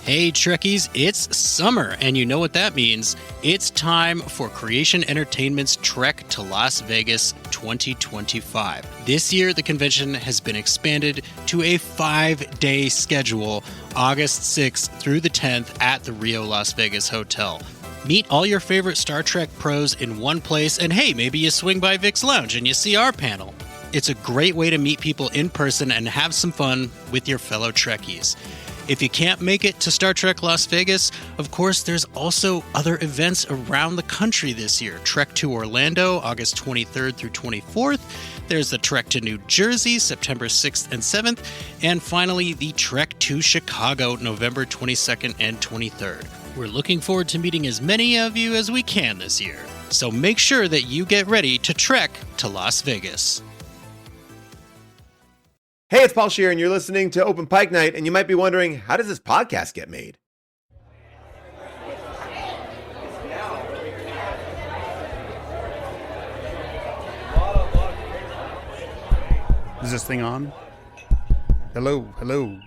Hey Trekkies, it's summer, and you know what that means. It's time for Creation Entertainment's Trek to Las Vegas 2025. This year, the convention has been expanded to a 5-day schedule, August 6th through the 10th at the Rio Las Vegas Hotel. Meet all your favorite Star Trek pros in one place, and hey, maybe you swing by Vic's Lounge and you see our panel. It's a great way to meet people in person and have some fun with your fellow Trekkies. If you can't make it to Star Trek Las Vegas, of course, there's also other events around the country this year. Trek to Orlando, August 23rd through 24th. There's the Trek to New Jersey, September 6th and 7th. And finally, the Trek to Chicago, November 22nd and 23rd. We're looking forward to meeting as many of you as we can this year. So make sure that you get ready to trek to Las Vegas. Hey, it's Paul Scheer, and you're listening to Open Pike Night, and you might be wondering, how does this podcast get made? Is this thing on? Hello, hello.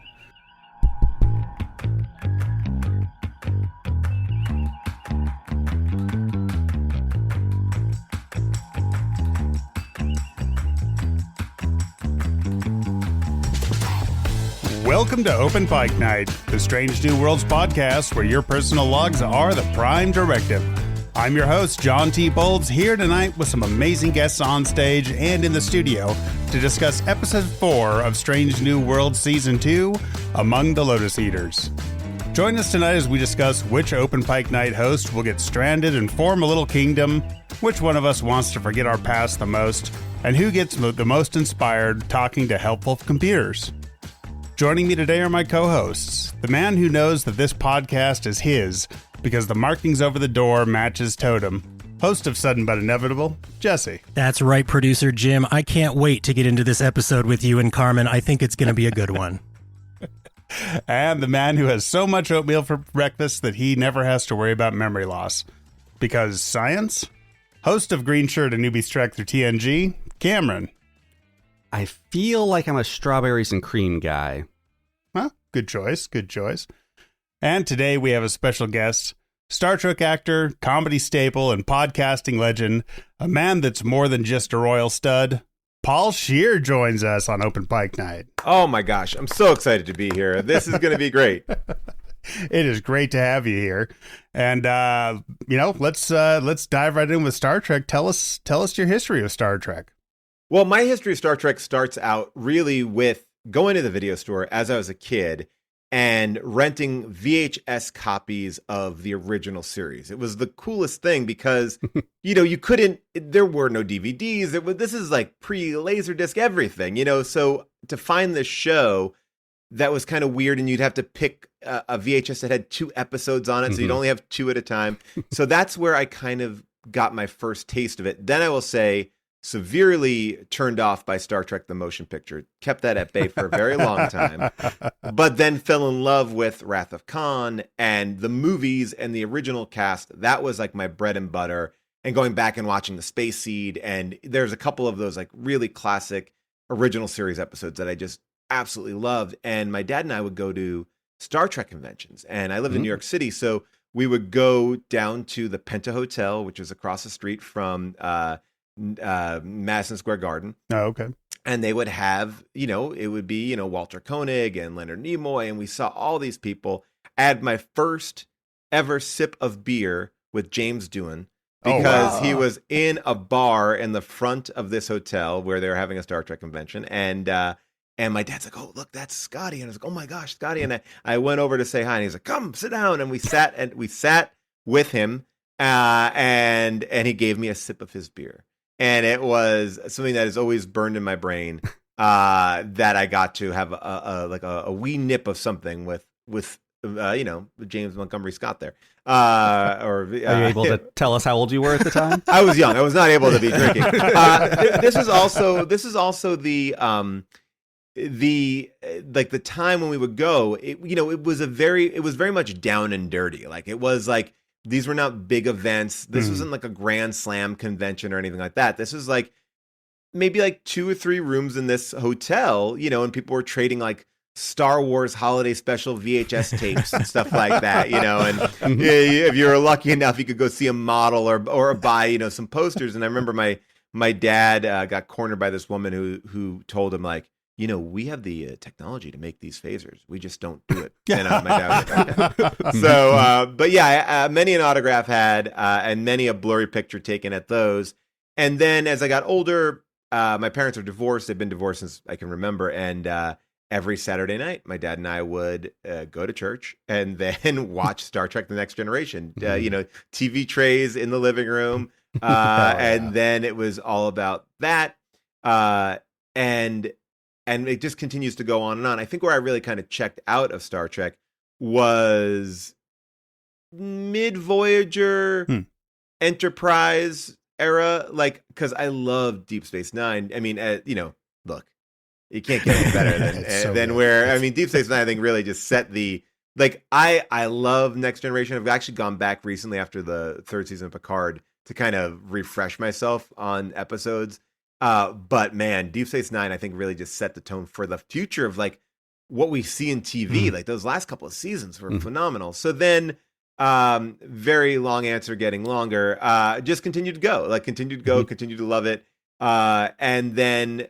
Welcome to Open Pike Night, the Strange New Worlds podcast where your personal logs are the prime directive. I'm your host, John T. Bolds, here tonight with some amazing guests on stage and in the studio to discuss Episode 4 of Strange New Worlds Season 2, Among the Lotus Eaters. Join us tonight as we discuss which Open Pike Night host will get stranded and form a little kingdom, which one of us wants to forget our past the most, and who gets the most inspired talking to helpful computers. Joining me today are my co-hosts, the man who knows that this podcast is his because the markings over the door match his totem, host of Sudden But Inevitable, Jesse. That's right, producer Jim. I can't wait to get into this episode with you and Carmen. I think it's going to be a good one. And the man who has so much oatmeal for breakfast that he never has to worry about memory loss. Because science? Host of Green Shirt and Newbie's Trek through TNG, Cameron. I feel like I'm a strawberries and cream guy. Well, good choice, good choice. And today we have a special guest, Star Trek actor, comedy staple, and podcasting legend, a man that's more than just a royal stud. Paul Scheer joins us on Open Pike Night. Oh my gosh, I'm so excited to be here. This is going to be great. It is great to have you here. And, let's dive right in with Star Trek. Tell us your history of Star Trek. Well, my history of Star Trek starts out really with going to the video store as I was a kid and renting VHS copies of the original series. It was the coolest thing because, there were no DVDs. This is like pre-Laserdisc everything, so to find this show that was kind of weird, and you'd have to pick a VHS that had 2 episodes on it, so you'd only have 2 at a time. So that's where I kind of got my first taste of it. Then I will say, severely turned off by Star Trek the Motion Picture. Kept that at bay for a very long time. But then fell in love with Wrath of Khan and the movies and the original cast. That was like my bread and butter. And going back and watching the Space Seed. And there's a couple of those like really classic original series episodes that I just absolutely loved. And my dad and I would go to Star Trek conventions. And I lived in New York City. So we would go down to the Penta Hotel, which is across the street from Madison Square Garden. Oh, okay. And they would have, it would be, Walter Koenig and Leonard Nimoy, and we saw all these people. I had my first ever sip of beer with James Doohan because he was in a bar in the front of this hotel where they were having a Star Trek convention. And my dad's like, "Oh, look, that's Scotty." And I was like, "Oh my gosh, Scotty." And I went over to say hi, and he's like, "Come, sit down." And we sat with him, and he gave me a sip of his beer. And it was something that has always burned in my brain that I got to have a wee nip of something with James Montgomery Scott there. Are you able to tell us how old you were at the time? I was young. I was not able to be drinking. This is also the time when we would go. It was very much down and dirty. Like it was like. These were not big events. This wasn't like a Grand Slam convention or anything like that. This was like maybe like 2 or 3 rooms in this hotel, and people were trading like Star Wars holiday special VHS tapes and stuff like that, and if you were lucky enough, you could go see a model or buy, some posters. And I remember my dad got cornered by this woman who told him, like, we have the technology to make these phasers. We just don't do it. And my dad was like, okay. So, but yeah, many an autograph had, and many a blurry picture taken at those. And then as I got older, my parents are divorced. They've been divorced since I can remember. And every Saturday night, my dad and I would go to church and then watch Star Trek: The Next Generation. TV trays in the living room. And then it was all about that. And it just continues to go on and on. I think where I really kind of checked out of Star Trek was mid-Voyager, Enterprise era, like, because I love Deep Space Nine. I mean, look, you can't get any better than where, I mean, Deep Space Nine, I think, really just set the, like, I love Next Generation. I've actually gone back recently after the third season of Picard to kind of refresh myself on episodes. But man, Deep Space Nine, I think, really just set the tone for the future of like what we see in TV. Like those last couple of seasons were phenomenal. So then, very long answer getting longer, just continued to go, continued to love it. And then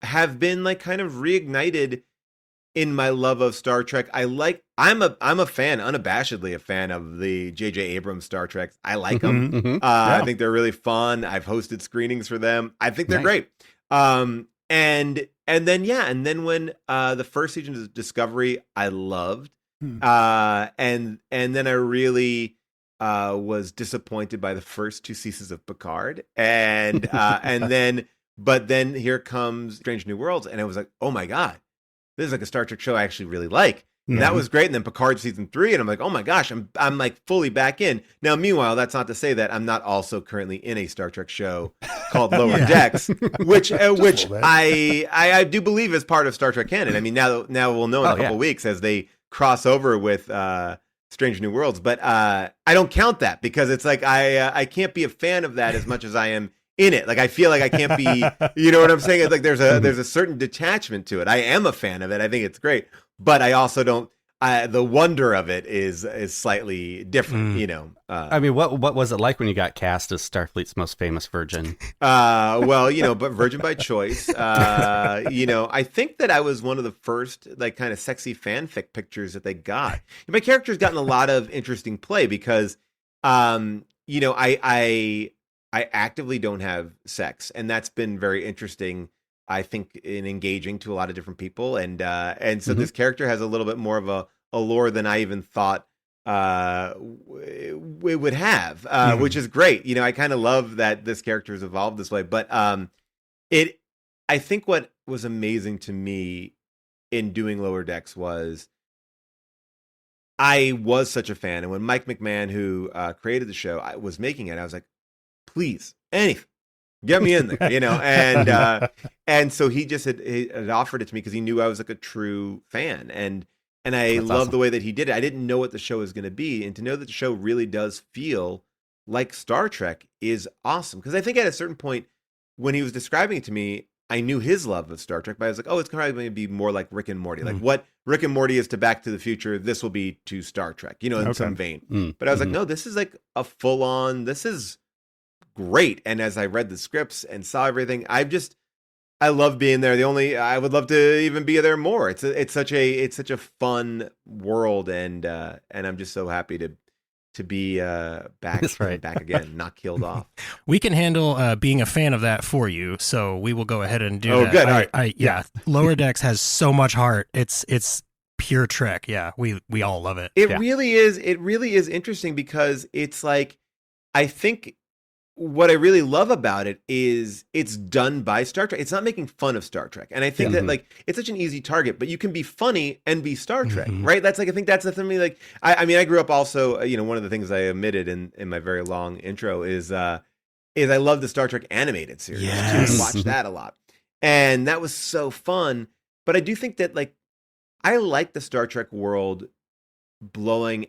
have been like kind of reignited in my love of Star Trek. I'm a fan, unabashedly a fan of the J.J. Abrams Star Treks. I like them. I think they're really fun. I've hosted screenings for them. I think they're great. And then when the first season of Discovery, I loved. And then I really was disappointed by the first two seasons of Picard. But then here comes Strange New Worlds, and I was like, oh my God, this is like a Star Trek show I actually really like. And that was great. And then Picard season 3, and I'm like, oh my gosh, I'm like fully back in. Now, meanwhile, that's not to say that I'm not also currently in a Star Trek show called Lower Decks, which I do believe is part of Star Trek canon. I mean, now we'll know in a couple weeks as they cross over with Strange New Worlds. But I don't count that because it's like I can't be a fan of that as much as I am in it. Like I feel like I can't be, you know what I'm saying? It's like there's a certain detachment to it. I am a fan of it. I think it's great, but I also don't. The wonder of it is slightly different, I mean, what was it like when you got cast as Starfleet's most famous virgin? But virgin by choice. I think that I was one of the first like kind of sexy fanfic pictures that they got. My character's gotten a lot of interesting play because, I actively don't have sex, and that's been very interesting, I think, in engaging to a lot of different people. And so this character has a little bit more of a lore than I even thought it would have, which is great. I kind of love that this character has evolved this way. But I think what was amazing to me in doing Lower Decks was I was such a fan. And when Mike McMahon, who created the show, was making it, I was like, please, anything, get me in there, and so he just had offered it to me because he knew I was like a true fan, and I love the way that he did it. I didn't know what the show was going to be, and to know that the show really does feel like Star Trek is awesome. Because I think at a certain point when he was describing it to me, I knew his love of Star Trek, but I was like, oh, it's probably going to be more like Rick and Morty, like what Rick and Morty is to Back to the Future. This will be to Star Trek, in some vein. But I was like, no, this is like a full on. This is great. And as I read the scripts and saw everything, I love being there. I would love to even be there more. It's such a fun world, and I'm just so happy to be back back again, not killed off. We can handle being a fan of that for you, so we will go ahead and do that. Oh, good. All right. Lower Decks has so much heart. It's pure Trek. Yeah, we all love it. It really is. It really is interesting because it's like, I think what I really love about it is it's done by Star Trek. It's not making fun of Star Trek. And I think that like it's such an easy target, but you can be funny and be Star Trek, right? That's like, I think that's the thing. Like, I mean, I grew up also, one of the things I omitted in my very long intro is I love the Star Trek animated series. Yes. I watched that a lot. And that was so fun. But I do think that like, I like the Star Trek world going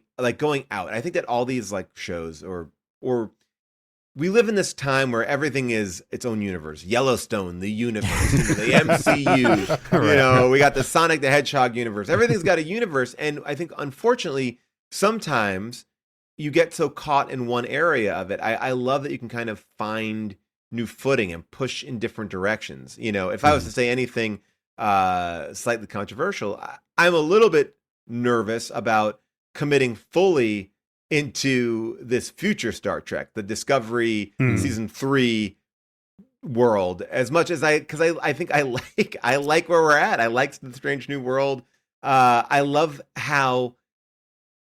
out. I think that all these like shows or we live in this time where everything is its own universe. Yellowstone, the universe, the MCU, we got the Sonic the Hedgehog universe. Everything's got a universe. And I think, unfortunately, sometimes you get so caught in one area of it. I love that you can kind of find new footing and push in different directions. If I was to say anything slightly controversial, I'm a little bit nervous about committing fully into this future Star Trek, the Discovery season 3 world, as much as because I think I like where we're at. I like the Strange New World. I love how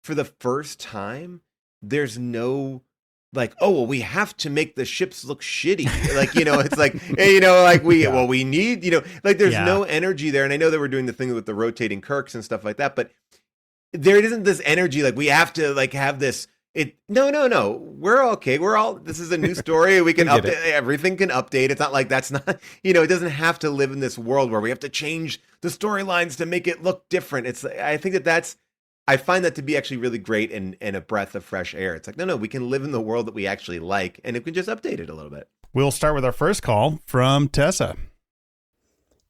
for the first time there's no like, oh, well, we have to make the ships look shitty. Like, it's like, hey, like we need, like there's no energy there. And I know that we're doing the thing with the rotating Kirks and stuff like that, but there isn't this energy. Like we have to like have this. No. We're okay. This is a new story. We can update. Everything can update. It's not like that's not, it doesn't have to live in this world where we have to change the storylines to make it look different. I think I find that to be actually really great and a breath of fresh air. It's like, no, we can live in the world that we actually like, and it can just update it a little bit. We'll start with our first call from Tessa.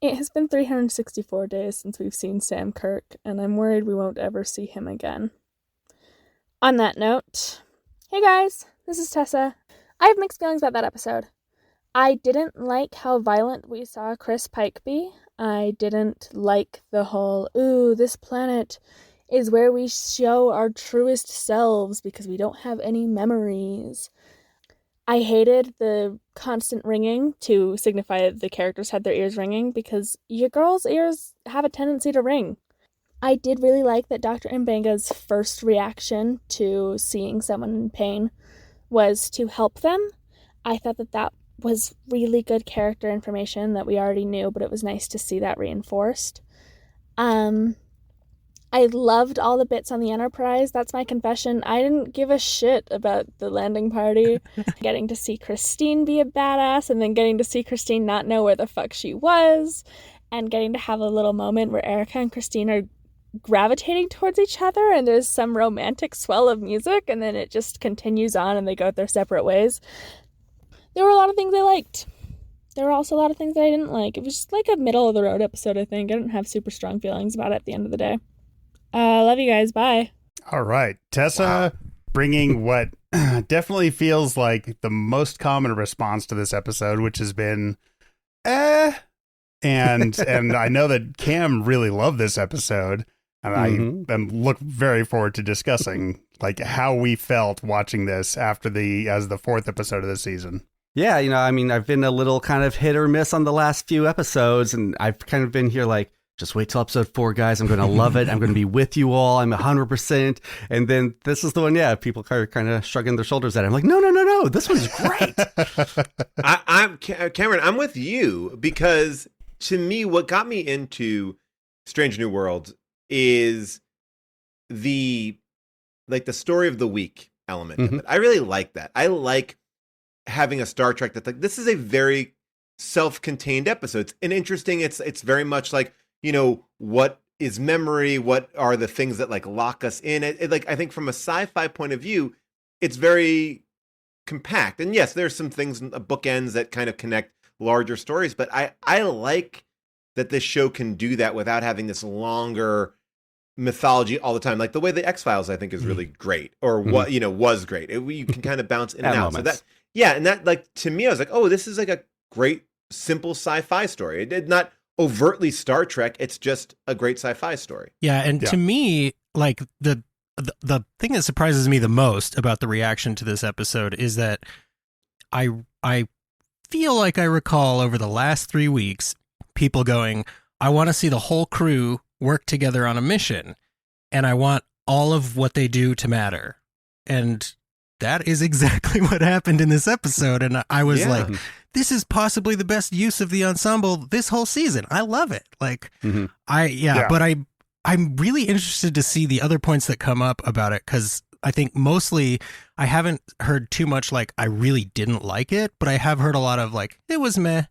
It has been 364 days since we've seen Sam Kirk, and I'm worried we won't ever see him again. On that note, hey guys, this is Tessa. I have mixed feelings about that episode. I didn't like how violent we saw Chris Pike be. I didn't like the whole, this planet is where we show our truest selves because we don't have any memories. I hated the constant ringing to signify that the characters had their ears ringing because your girls' ears have a tendency to ring. I did really like that Dr. Mbenga's first reaction to seeing someone in pain was to help them. I thought that was really good character information that we already knew, but it was nice to see that reinforced. I loved all the bits on the Enterprise. That's my confession. I didn't give a shit about the landing party. Getting to see Christine be a badass and then getting to see Christine not know where the fuck she was and getting to have a little moment where Erica and Christine are gravitating towards each other and there's some romantic swell of music and then it just continues on and they go their separate ways. There were a lot of things I liked. There were also a lot of things that I didn't like. It was just like a middle of the road episode, I think. I didn't have super strong feelings about it at the end of the day. Love you guys. Bye. All right. Tessa bringing what definitely feels like the most common response to this episode, which has been, and I know that Cam really loved this episode, and I look very forward to discussing like how we felt watching this as the 4th episode of the season. Yeah, I've been a little kind of hit or miss on the last few episodes, and I've kind of been here like, just wait till episode 4, guys. I'm going to love it. I'm going to be with you all. I'm 100%. And then this is the one, people are kind of shrugging their shoulders at it. I'm like, no. This one's great. Cameron, I'm with you because to me, what got me into Strange New Worlds is the story of the week element of it. I really like that. I like having a Star Trek that's like, this is a very self-contained episode. And interesting. It's very much like, what is memory? What are the things that like lock us in? I think from a sci-fi point of view, it's very compact. And yes, there's some things, bookends that kind of connect larger stories, but I like that this show can do that without having this longer mythology all the time. Like the way the X-Files, I think, is really great, or what, was great. You can kind of bounce in and out. So that, like, to me, I was like, oh, this is like a great, simple sci-fi story. It did not overtly Star Trek. It's just a great sci-fi story. Yeah. And to me, like the thing that surprises me the most about the reaction to this episode is that I feel like I recall over the last 3 weeks, people going, I want to see the whole crew work together on a mission and I want all of what they do to matter. And that is exactly what happened in this episode. And I was like, this is possibly the best use of the ensemble this whole season. I love it. Like, but I'm really interested to see the other points that come up about it. Cause I think mostly I haven't heard too much, like, I really didn't like it, but I have heard a lot of like, it was meh.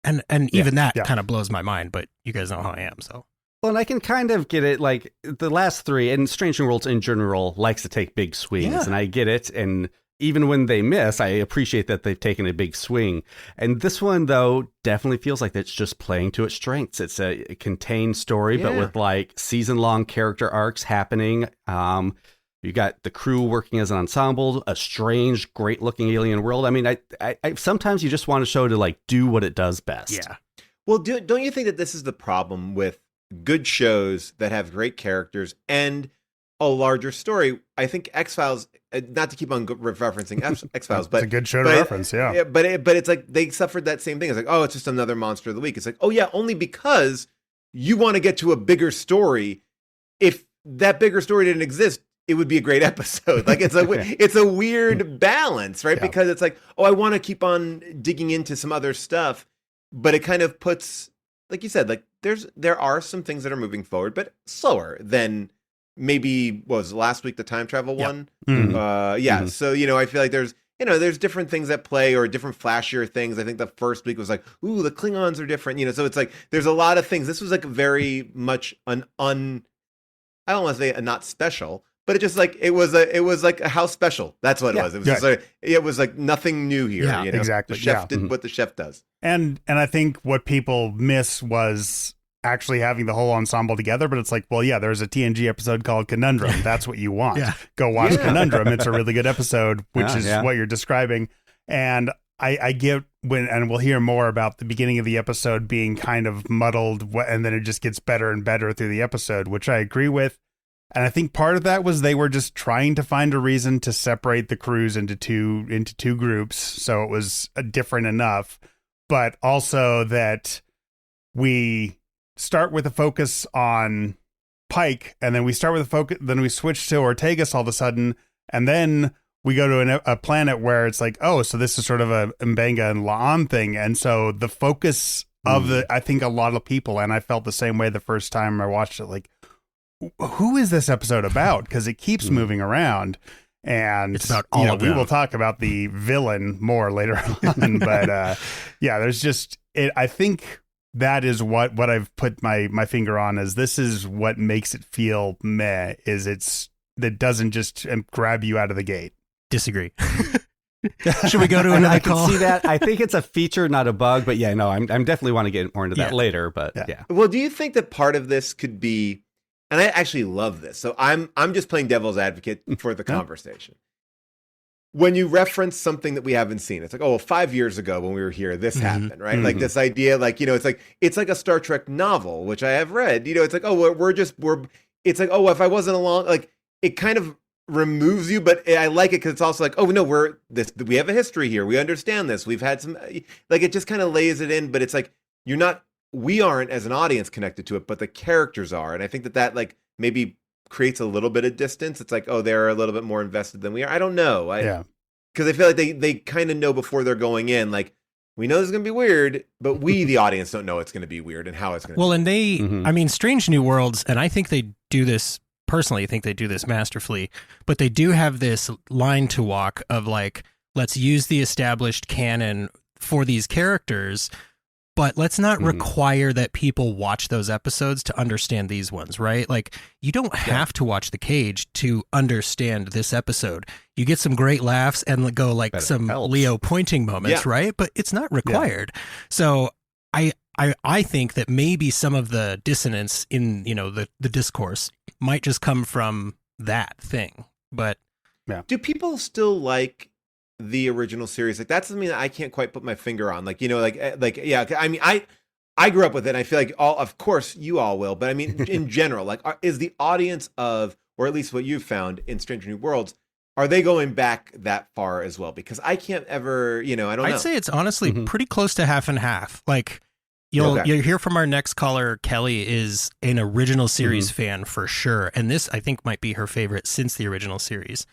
And even that kind of blows my mind, but you guys know how I am. So. Well, and I can kind of get it, like the last 3, and Strange New Worlds in general likes to take big swings, and I get it. And even when they miss, I appreciate that they've taken a big swing. And this one, though, definitely feels like it's just playing to its strengths. It's a contained story, but with like season-long character arcs happening. You got the crew working as an ensemble, a strange, great-looking alien world. I mean, I sometimes you just want a show to like do what it does best. Yeah. Well, don't you think that this is the problem with good shows that have great characters and a larger story? I think X-Files, not to keep on referencing X-Files, but it's a good show to reference, yeah. But it's like they suffered that same thing. It's like, oh, it's just another monster of the week. It's like, oh yeah, only because you want to get to a bigger story. If that bigger story didn't exist, it would be a great episode. Like it's a weird balance, right? Yeah. Because it's like, oh, I want to keep on digging into some other stuff, but it kind of puts, like you said, like there are some things that are moving forward, but slower than maybe was last week the time travel one. Mm-hmm. So I feel like there's different things at play or different flashier things. I think the first week was like, ooh, the Klingons are different, so it's like there's a lot of things. This was like very much I don't want to say a not special, but it just like it was like a house special. That's what it was. It was just like, it was like nothing new here. Yeah, exactly. The chef did what the chef does. And I think what people miss was actually having the whole ensemble together, but it's like, well, yeah, there's a TNG episode called Conundrum. That's what you want. Go watch Conundrum. It's a really good episode, which is what you're describing. And I get and we'll hear more about the beginning of the episode being kind of muddled, and then it just gets better and better through the episode, which I agree with. And I think part of that was they were just trying to find a reason to separate the crews into two groups, so it was different enough, but also that we start with a focus on Pike, and then we start with a focus, then we switch to Ortegas all of a sudden, and then we go to a planet where it's like, oh, so this is sort of a M'Benga and La'an thing, and so the focus of I think a lot of people, and I felt the same way the first time I watched it, like, who is this episode about? Because it keeps moving around, and it's about all of them. We will talk about the villain more later on, but there's just it. I think that is what I've put my finger on, is this is what makes it feel meh, is that doesn't just grab you out of the gate. Disagree. Should we go to another call? I can see that. I think it's a feature, not a bug, but I'm definitely want to get more into that later, but Well, do you think that part of this could be, and I actually love this, so I'm just playing devil's advocate for the conversation. When you reference something that we haven't seen, it's like, oh, well, 5 years ago when we were here, this happened, right? Like this idea, like, it's like a Star Trek novel, which I have read, it's like, oh, it's like, oh, if I wasn't along, like, it kind of removes you, but I like it because it's also like, oh, no, we have a history here. We understand this. We've had some, like, it just kind of lays it in, but it's like, we aren't as an audience connected to it, but the characters are. And I think that like maybe creates a little bit of distance. It's like, oh, they're a little bit more invested than we are. I don't know. Because I feel like they kind of know before they're going in, like, we know this is going to be weird, but we, the audience, don't know it's going to be weird and how it's going to be. Well, and they, I mean, Strange New Worlds, and I think they do this, personally, I think they do this masterfully, but they do have this line to walk of like, let's use the established canon for these characters, but let's not require that people watch those episodes to understand these ones, right? Like, you don't have to watch The Cage to understand this episode. You get some great laughs and go like some Leo pointing moments, right? But it's not required. So I think that maybe some of the dissonance in, the discourse might just come from that thing. But do people still like the original series? Like, that's something that I can't quite put my finger on. Like, I mean, I grew up with it, and I feel like of course you all will, but I mean, in general, like, is the audience of, or at least what you've found in Stranger New Worlds, are they going back that far as well? Because I can't ever, I don't know. I'd say it's honestly pretty close to half and half. Like, you'll hear from our next caller, Kelly is an original series fan for sure. And this, I think, might be her favorite since the original series.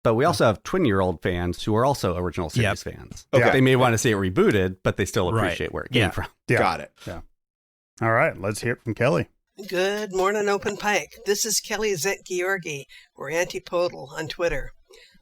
But we also have 20-year-old fans who are also original series fans. Okay. They may want to see it rebooted, but they still appreciate where it came from. Yeah. Got it. Yeah. All right, let's hear it from Kelly. Good morning, Open Pike. This is Kelly Zet-Georgi, or Antipodal on Twitter.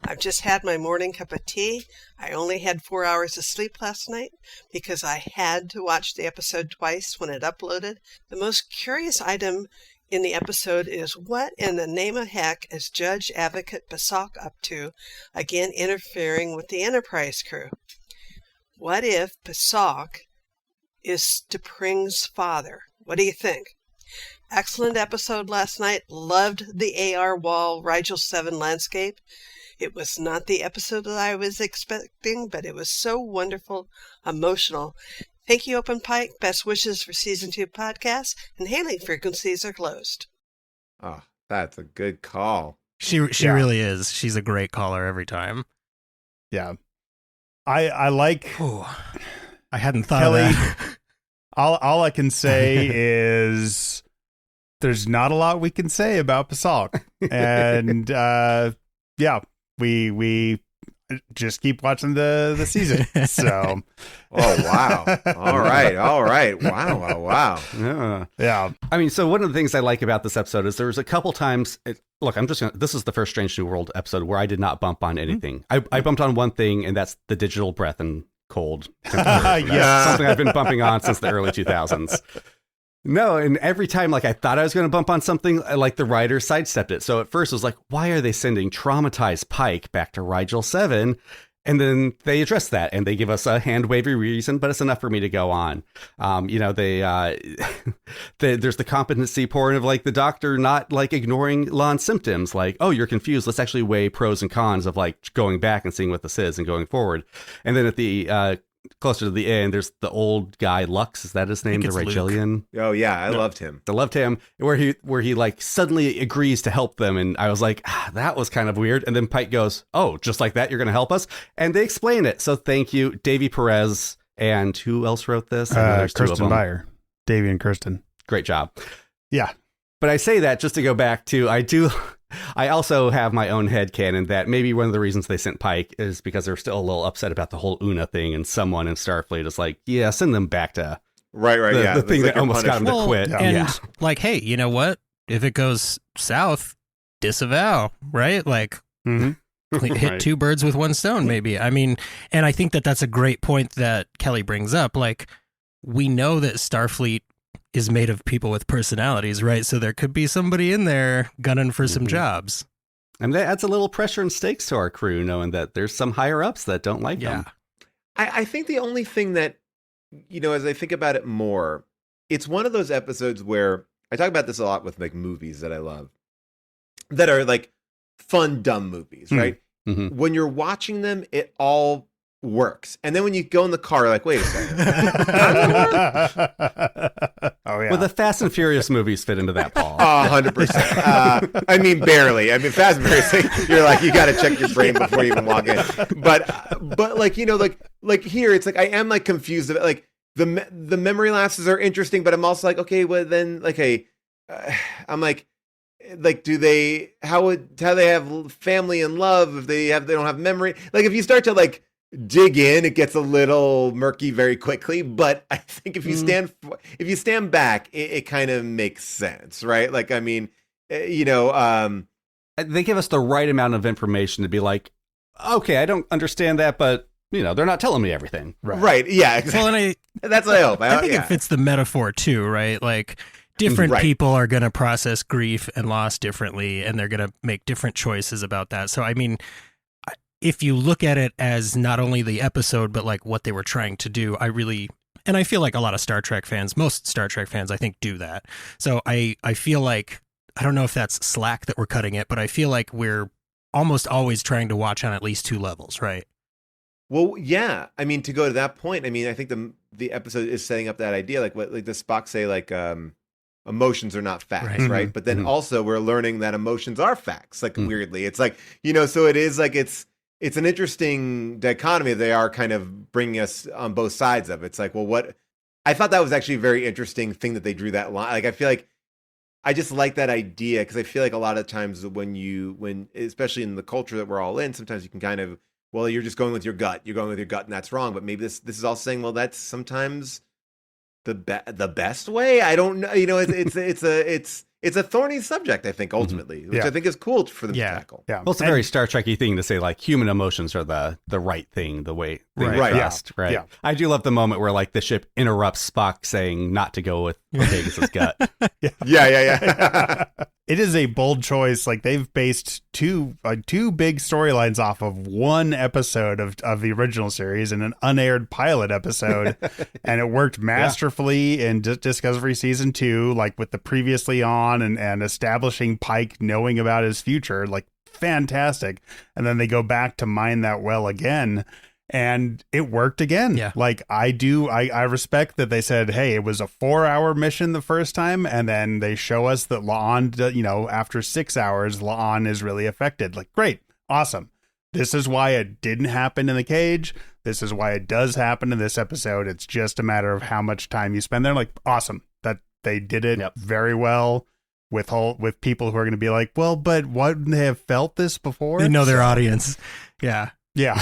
I've just had my morning cup of tea. I only had 4 hours of sleep last night because I had to watch the episode twice when it uploaded. The most curious item in the episode is, what in the name of heck is Judge Advocate Pasok up to, again interfering with the Enterprise crew? What if Pasok is T'Pring's father? What do you think? Excellent episode last night. Loved the AR wall Rigel 7 landscape. It was not the episode that I was expecting, but it was so wonderful, emotional. Thank you, Open Pike. Best wishes for Season 2 podcast, and hailing frequencies are closed. Oh, that's a good call. She really is. She's a great caller every time. Yeah. I like... Ooh, I hadn't thought Kelly, of that. all I can say is there's not a lot we can say about Pasok. And yeah, we just keep watching the season. So Oh, wow. All right. Wow. yeah. I mean, so one of the things I like about this episode is there was a couple times. Look, this is the first Strange New World episode where I did not bump on anything. I bumped on one thing, and that's the digital breath and cold. Yeah. Something I've been bumping on since the early 2000s. No, and every time, like, I thought I was going to bump on something, like, the writer sidestepped it. So at first it was like, why are they sending traumatized Pike back to Rigel 7? And then they address that, and they give us a hand-wavy reason, but it's enough for me to go on. There's the competency porn of, like, the doctor not, like, ignoring Lon's symptoms. Like, oh, you're confused. Let's actually weigh pros and cons of, like, going back and seeing what this is and going forward. And then at the closer to the end, there's the old guy, Lux. Is that his name? The Rigelian? Oh, yeah. I loved him. I loved him, where he like suddenly agrees to help them. And I was like, that was kind of weird. And then Pike goes, oh, just like that, you're going to help us? And they explain it. So thank you, Davy Perez. And who else wrote this? Kirsten Beyer. Davy and Kirsten. Great job. Yeah. But I say that just to go back to, I also have my own headcanon that maybe one of the reasons they sent Pike is because they're still a little upset about the whole Una thing, and someone in Starfleet is like, yeah, send them back to right, the thing that almost got them to quit. And like, hey, you know what? If it goes south, disavow, right? Like, hit two birds with one stone, maybe. I mean, and I think that that's a great point that Kelly brings up. Like, we know that Starfleet is made of people with personalities, right? So there could be somebody in there gunning for some jobs. And that adds a little pressure and stakes to our crew, knowing that there's some higher ups that don't like them. I think the only thing that, as I think about it more, it's one of those episodes where I talk about this a lot with like movies that I love that are like fun, dumb movies, right? Mm-hmm. When you're watching them, it all works. And then when you go in the car, you're like, wait a second. Oh, yeah. Well, the Fast and Furious movies fit into that, Paul. 100%. I mean, barely. I mean, Fast and Furious, you're like, you got to check your brain before you even walk in. But like, like here, it's like, I am like confused about like the memory lapses are interesting, but I'm also like, okay, well then like, hey, I'm like, do they, how they have family and love if they don't have memory? Like if you start to like dig in, it gets a little murky very quickly, but I think if you stand back, it kind of makes sense, right? Like, I mean, they give us the right amount of information to be like, okay, I don't understand that, but they're not telling me everything. Right. Yeah. Exactly. Well, and that's what I hope. I think it fits the metaphor too, right? Like different people are going to process grief and loss differently, and they're going to make different choices about that. So, I mean, if you look at it as not only the episode, but like what they were trying to do, and I feel like a lot of Star Trek fans, most Star Trek fans, I think do that. So I feel like, I don't know if that's slack that we're cutting it, but I feel like we're almost always trying to watch on at least two levels, right? Well, yeah. I mean, to go to that point, I mean, I think the episode is setting up that idea, like what like the Spock say, like emotions are not facts, right? But then also we're learning that emotions are facts, like weirdly. It's like, so it is like it's an interesting dichotomy. They are kind of bringing us on both sides of it. It's like, well, what I thought that was actually a very interesting thing that they drew that line. Like, I feel like I just like that idea because I feel like a lot of times when especially in the culture that we're all in, sometimes you can kind of, well, you're just going with your gut. You're going with your gut, and that's wrong. But maybe this is all saying, well, that's sometimes the best way. I don't know. It's a thorny subject, I think, ultimately, which I think is cool for them to tackle. Yeah. Well, it's a very Star Trek-y thing to say, like, human emotions are the right thing, the way they trust, right? Yeah. I do love the moment where, like, the ship interrupts Spock saying not to go with Vegas' gut. Yeah. It is a bold choice. Like they've based two big storylines off of one episode of the original series and an unaired pilot episode, and it worked masterfully in Discovery season 2, like with the previously on and establishing Pike knowing about his future, like fantastic. And then they go back to mine that well again. And it worked again. Yeah. Like I respect that they said, hey, it was a 4-hour mission the first time. And then they show us that La'an, after 6 hours, La'an is really affected. Like, great. Awesome. This is why it didn't happen in the cage. This is why it does happen in this episode. It's just a matter of how much time you spend there. Like, awesome. That they did it very well with people who are going to be like, well, but wouldn't they have felt this before? They know their audience. Yeah. Yeah.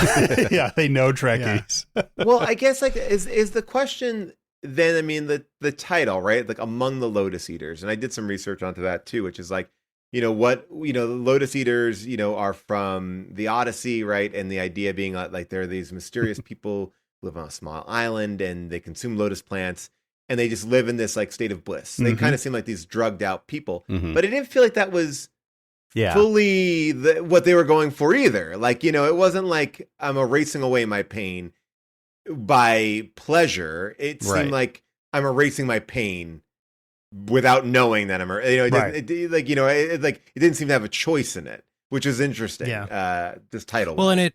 Yeah, they know Trekkies. Yeah. Well, I guess like is the question then, I mean, the title, right? Like Among the Lotus Eaters. And I did some research onto that too, which is like, the Lotus Eaters, are from the Odyssey, right? And the idea being like there are these mysterious people who live on a small island and they consume lotus plants and they just live in this like state of bliss. They kind of seem like these drugged out people, but it didn't feel like that was fully what they were going for either. Like, it wasn't like I'm erasing away my pain by pleasure. It seemed like I'm erasing my pain without knowing that I'm, it didn't seem to have a choice in it, which is interesting. Yeah. This title. Well, and it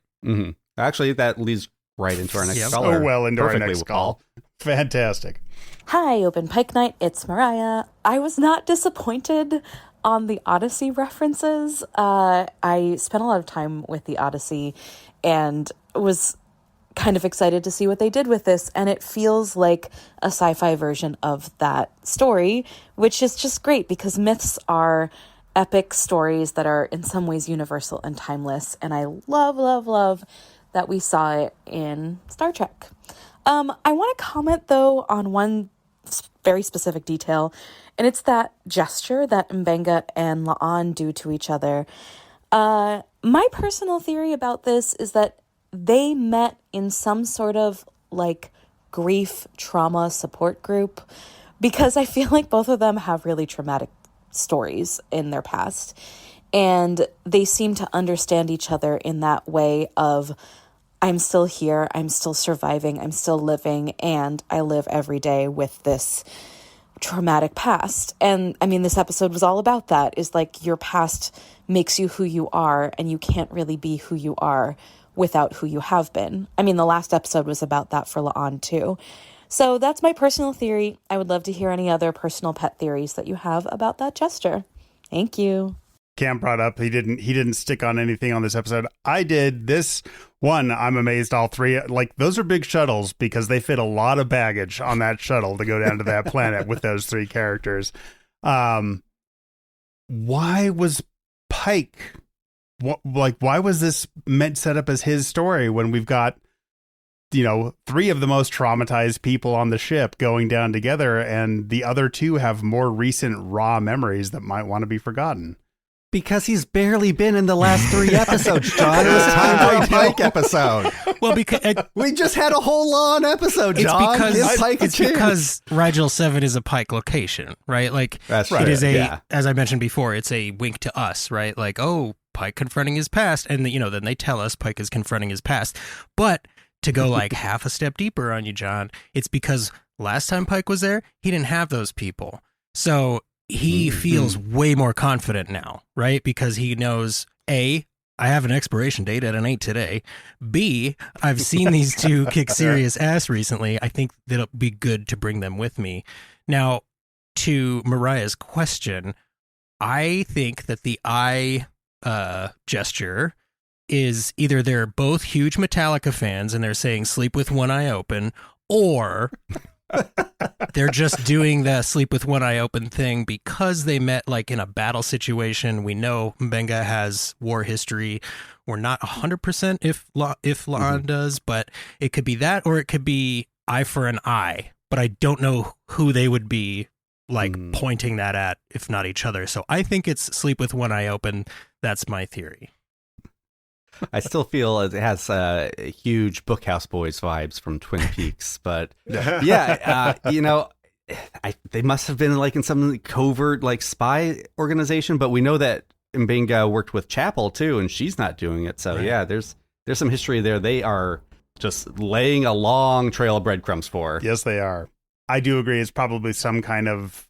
actually that leads right into our next so caller. well into our next Paul. call. Fantastic. Hi, Open Pike Night. It's Mariah. I was not disappointed on the Odyssey references. I spent a lot of time with the Odyssey and was kind of excited to see what they did with this. And it feels like a sci-fi version of that story, which is just great because myths are epic stories that are in some ways universal and timeless. And I love, love, love that we saw it in Star Trek. I want to comment, though, on one very specific detail, and it's that gesture that Mbenga and La'an do to each other. My personal theory about this is that they met in some sort of like grief trauma support group, because I feel like both of them have really traumatic stories in their past, and they seem to understand each other in that way of, I'm still here, I'm still surviving, I'm still living, and I live every day with this traumatic past. And I mean, this episode was all about that, is like your past makes you who you are, and you can't really be who you are without who you have been. I mean, the last episode was about that for La'an too. So that's my personal theory. I would love to hear any other personal pet theories that you have about that gesture. Thank you. Cam brought up he didn't stick on anything on this episode. I did. This one, I'm amazed all three, like, those are big shuttles because they fit a lot of baggage on that shuttle to go down to that planet with those three characters. Why was Pike, why was this set up as his story when we've got, three of the most traumatized people on the ship going down together, and the other two have more recent raw memories that might want to be forgotten? Because he's barely been in the last 3 episodes, John. It was time for a Pike episode. Well, because we just had a whole La'an episode, John. It's because Rigel 7 is a Pike location, right? Like, that's right. It is as I mentioned before, it's a wink to us, right? Like, oh, Pike confronting his past, and then they tell us Pike is confronting his past. But to go like half a step deeper on you, John, it's because last time Pike was there, he didn't have those people, so he feels way more confident now, right? Because he knows, A, I have an expiration date at an 8 today. B, I've seen these two kick serious ass recently. I think that it'll be good to bring them with me. Now, to Mariah's question, I think that the eye gesture is either they're both huge Metallica fans and they're saying sleep with one eye open, or they're just doing the sleep with one eye open thing because they met like in a battle situation. We know Mbenga has war history. We're not 100% if La'an does, but it could be that, or it could be eye for an eye. But I don't know who they would be like pointing that at, if not each other. So I think it's sleep with one eye open. That's my theory. I still feel it has huge Bookhouse Boys vibes from Twin Peaks, but yeah, they must have been like in some covert like spy organization, but we know that Mbenga worked with Chapel too, and she's not doing it. So yeah, there's some history there. They are just laying a long trail of breadcrumbs for. Yes, they are. I do agree. It's probably some kind of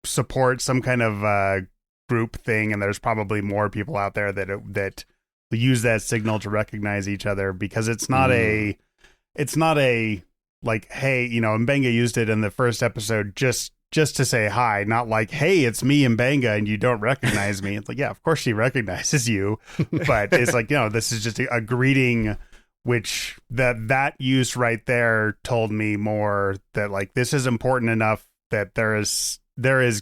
support, some kind of group thing, and there's probably more people out there that use that signal to recognize each other, because it's not a like, hey, Mbenga used it in the first episode just to say hi, not like, hey, it's me, Mbenga, and you don't recognize me. It's like, yeah, of course she recognizes you, but it's like, this is just a greeting, which that use right there told me more that like this is important enough that there is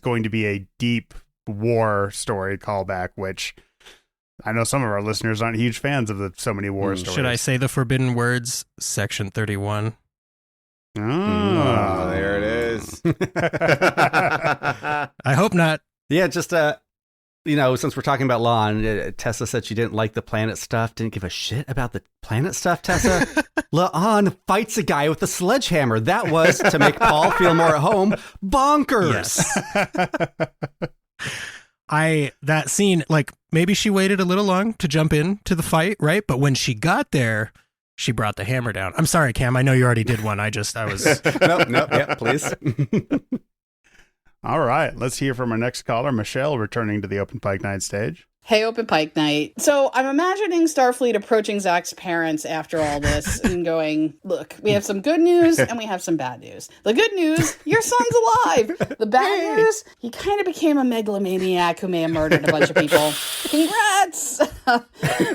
going to be a deep war story callback, which I know some of our listeners aren't huge fans of so many war stories. Should I say the forbidden words? Section 31. Oh, there it is. I hope not. Yeah, just since we're talking about law, and Tessa said she didn't like the planet stuff, didn't give a shit about the planet stuff, Tessa. La'an fights a guy with a sledgehammer. That was, to make Paul feel more at home, bonkers. Yes. That scene, like, maybe she waited a little long to jump in to the fight, right? But when she got there, she brought the hammer down. I'm sorry, Cam. I know you already did one. I was... Nope. Yeah, please. All right. Let's hear from our next caller, Michelle, returning to the Open Pike Night Stage. Hey, Open Pike Night. So I'm imagining Starfleet approaching Zach's parents after all this and going, look, we have some good news and we have some bad news. The good news, your son's alive. The bad news, he kind of became a megalomaniac who may have murdered a bunch of people. Congrats!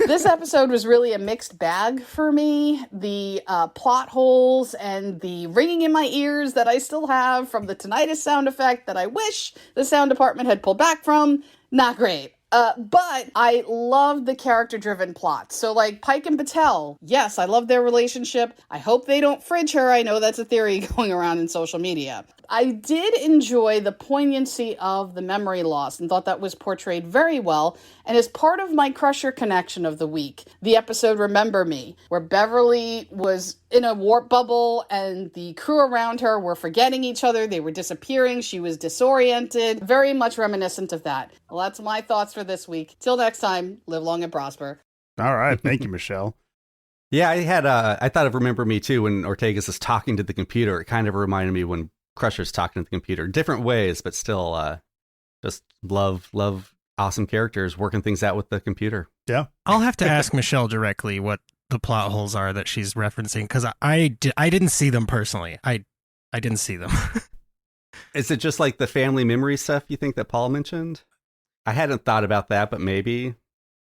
This episode was really a mixed bag for me. The plot holes and the ringing in my ears that I still have from the tinnitus sound effect that I wish the sound department had pulled back from, not great. But I love the character-driven plot. So, like, Pike and Patel, yes, I love their relationship. I hope they don't fridge her. I know that's a theory going around in social media. I did enjoy the poignancy of the memory loss and thought that was portrayed very well. And as part of my Crusher connection of the week, the episode Remember Me, where Beverly was in a warp bubble and the crew around her were forgetting each other. They were disappearing. She was disoriented. Very much reminiscent of that. Well, that's my thoughts for this week. Till next time, live long and prosper. All right. Thank you, Michelle. Yeah, I thought of Remember Me too when Ortegas is talking to the computer. It kind of reminded me when Crusher's talking to the computer. Different ways, but still just love awesome characters working things out with the computer. Yeah. I'll have to ask Michelle directly what the plot holes are that she's referencing, because I didn't see them personally. I didn't see them. Is it just like the family memory stuff you think that Paul mentioned? I hadn't thought about that, but maybe.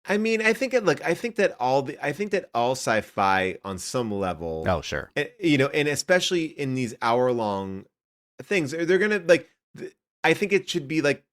I mean, I think that all sci-fi on some level. Oh, sure. And especially in these hour-long things, they're gonna like. I think it should be like,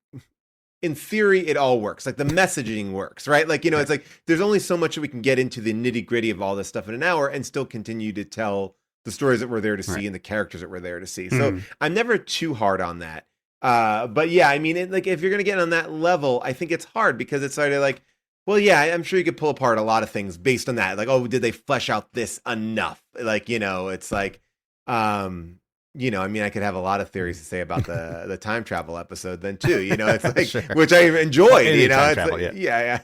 in theory, it all works. Like the messaging works, right? Like, it's like there's only so much that we can get into the nitty-gritty of all this stuff in an hour and still continue to tell the stories that we're there to see and the characters that we're there to see. So I'm never too hard on that. But yeah, I mean, if you're gonna get on that level, I think it's hard because it's sort of like, well, yeah, I'm sure you could pull apart a lot of things based on that. Like, oh, did they flesh out this enough? Like, it's like, I mean, I could have a lot of theories to say about the time travel episode then too. It's like, Sure. which I enjoyed. Time It's travel, like, yeah.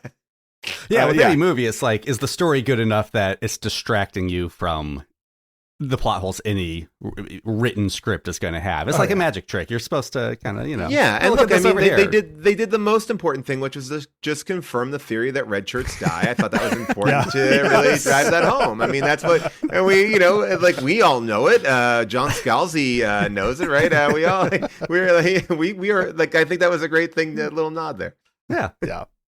With any movie, it's like, is the story good enough that it's distracting you from the plot holes any written script is going to have? It's like a magic trick. You're supposed to kind of, Yeah, and look, I mean, they did the most important thing, which was just confirm the theory that red shirts die. I thot that was important to really drive that home. I mean, that's what, and we, like we all know it. John Scalzi knows it, right? We are like, I think that was a great thing, that little nod there. Yeah.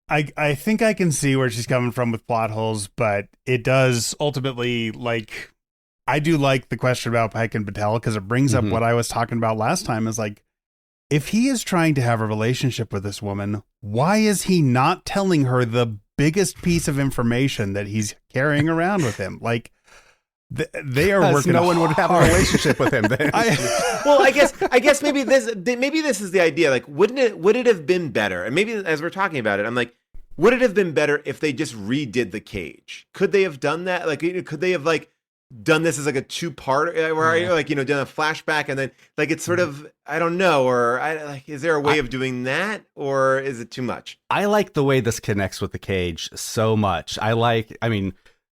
I think I can see where she's coming from with plot holes, but it does ultimately, like, I do like the question about Pike and Patel because it brings up what I was talking about last time, is like, if he is trying to have a relationship with this woman, why is he not telling her the biggest piece of information that he's carrying around with him? Like, they are working. No one would have a relationship with him. Well, I guess maybe this is the idea. Like, would it have been better? And maybe as we're talking about it, I'm like, would it have been better if they just redid the cage? Could they have done that? Like, could they have like done this as like a 2-part where you're like, done a flashback and then like it's sort of, I don't know, or is there a way of doing that, or is it too much? I like the way this connects with the cage so much.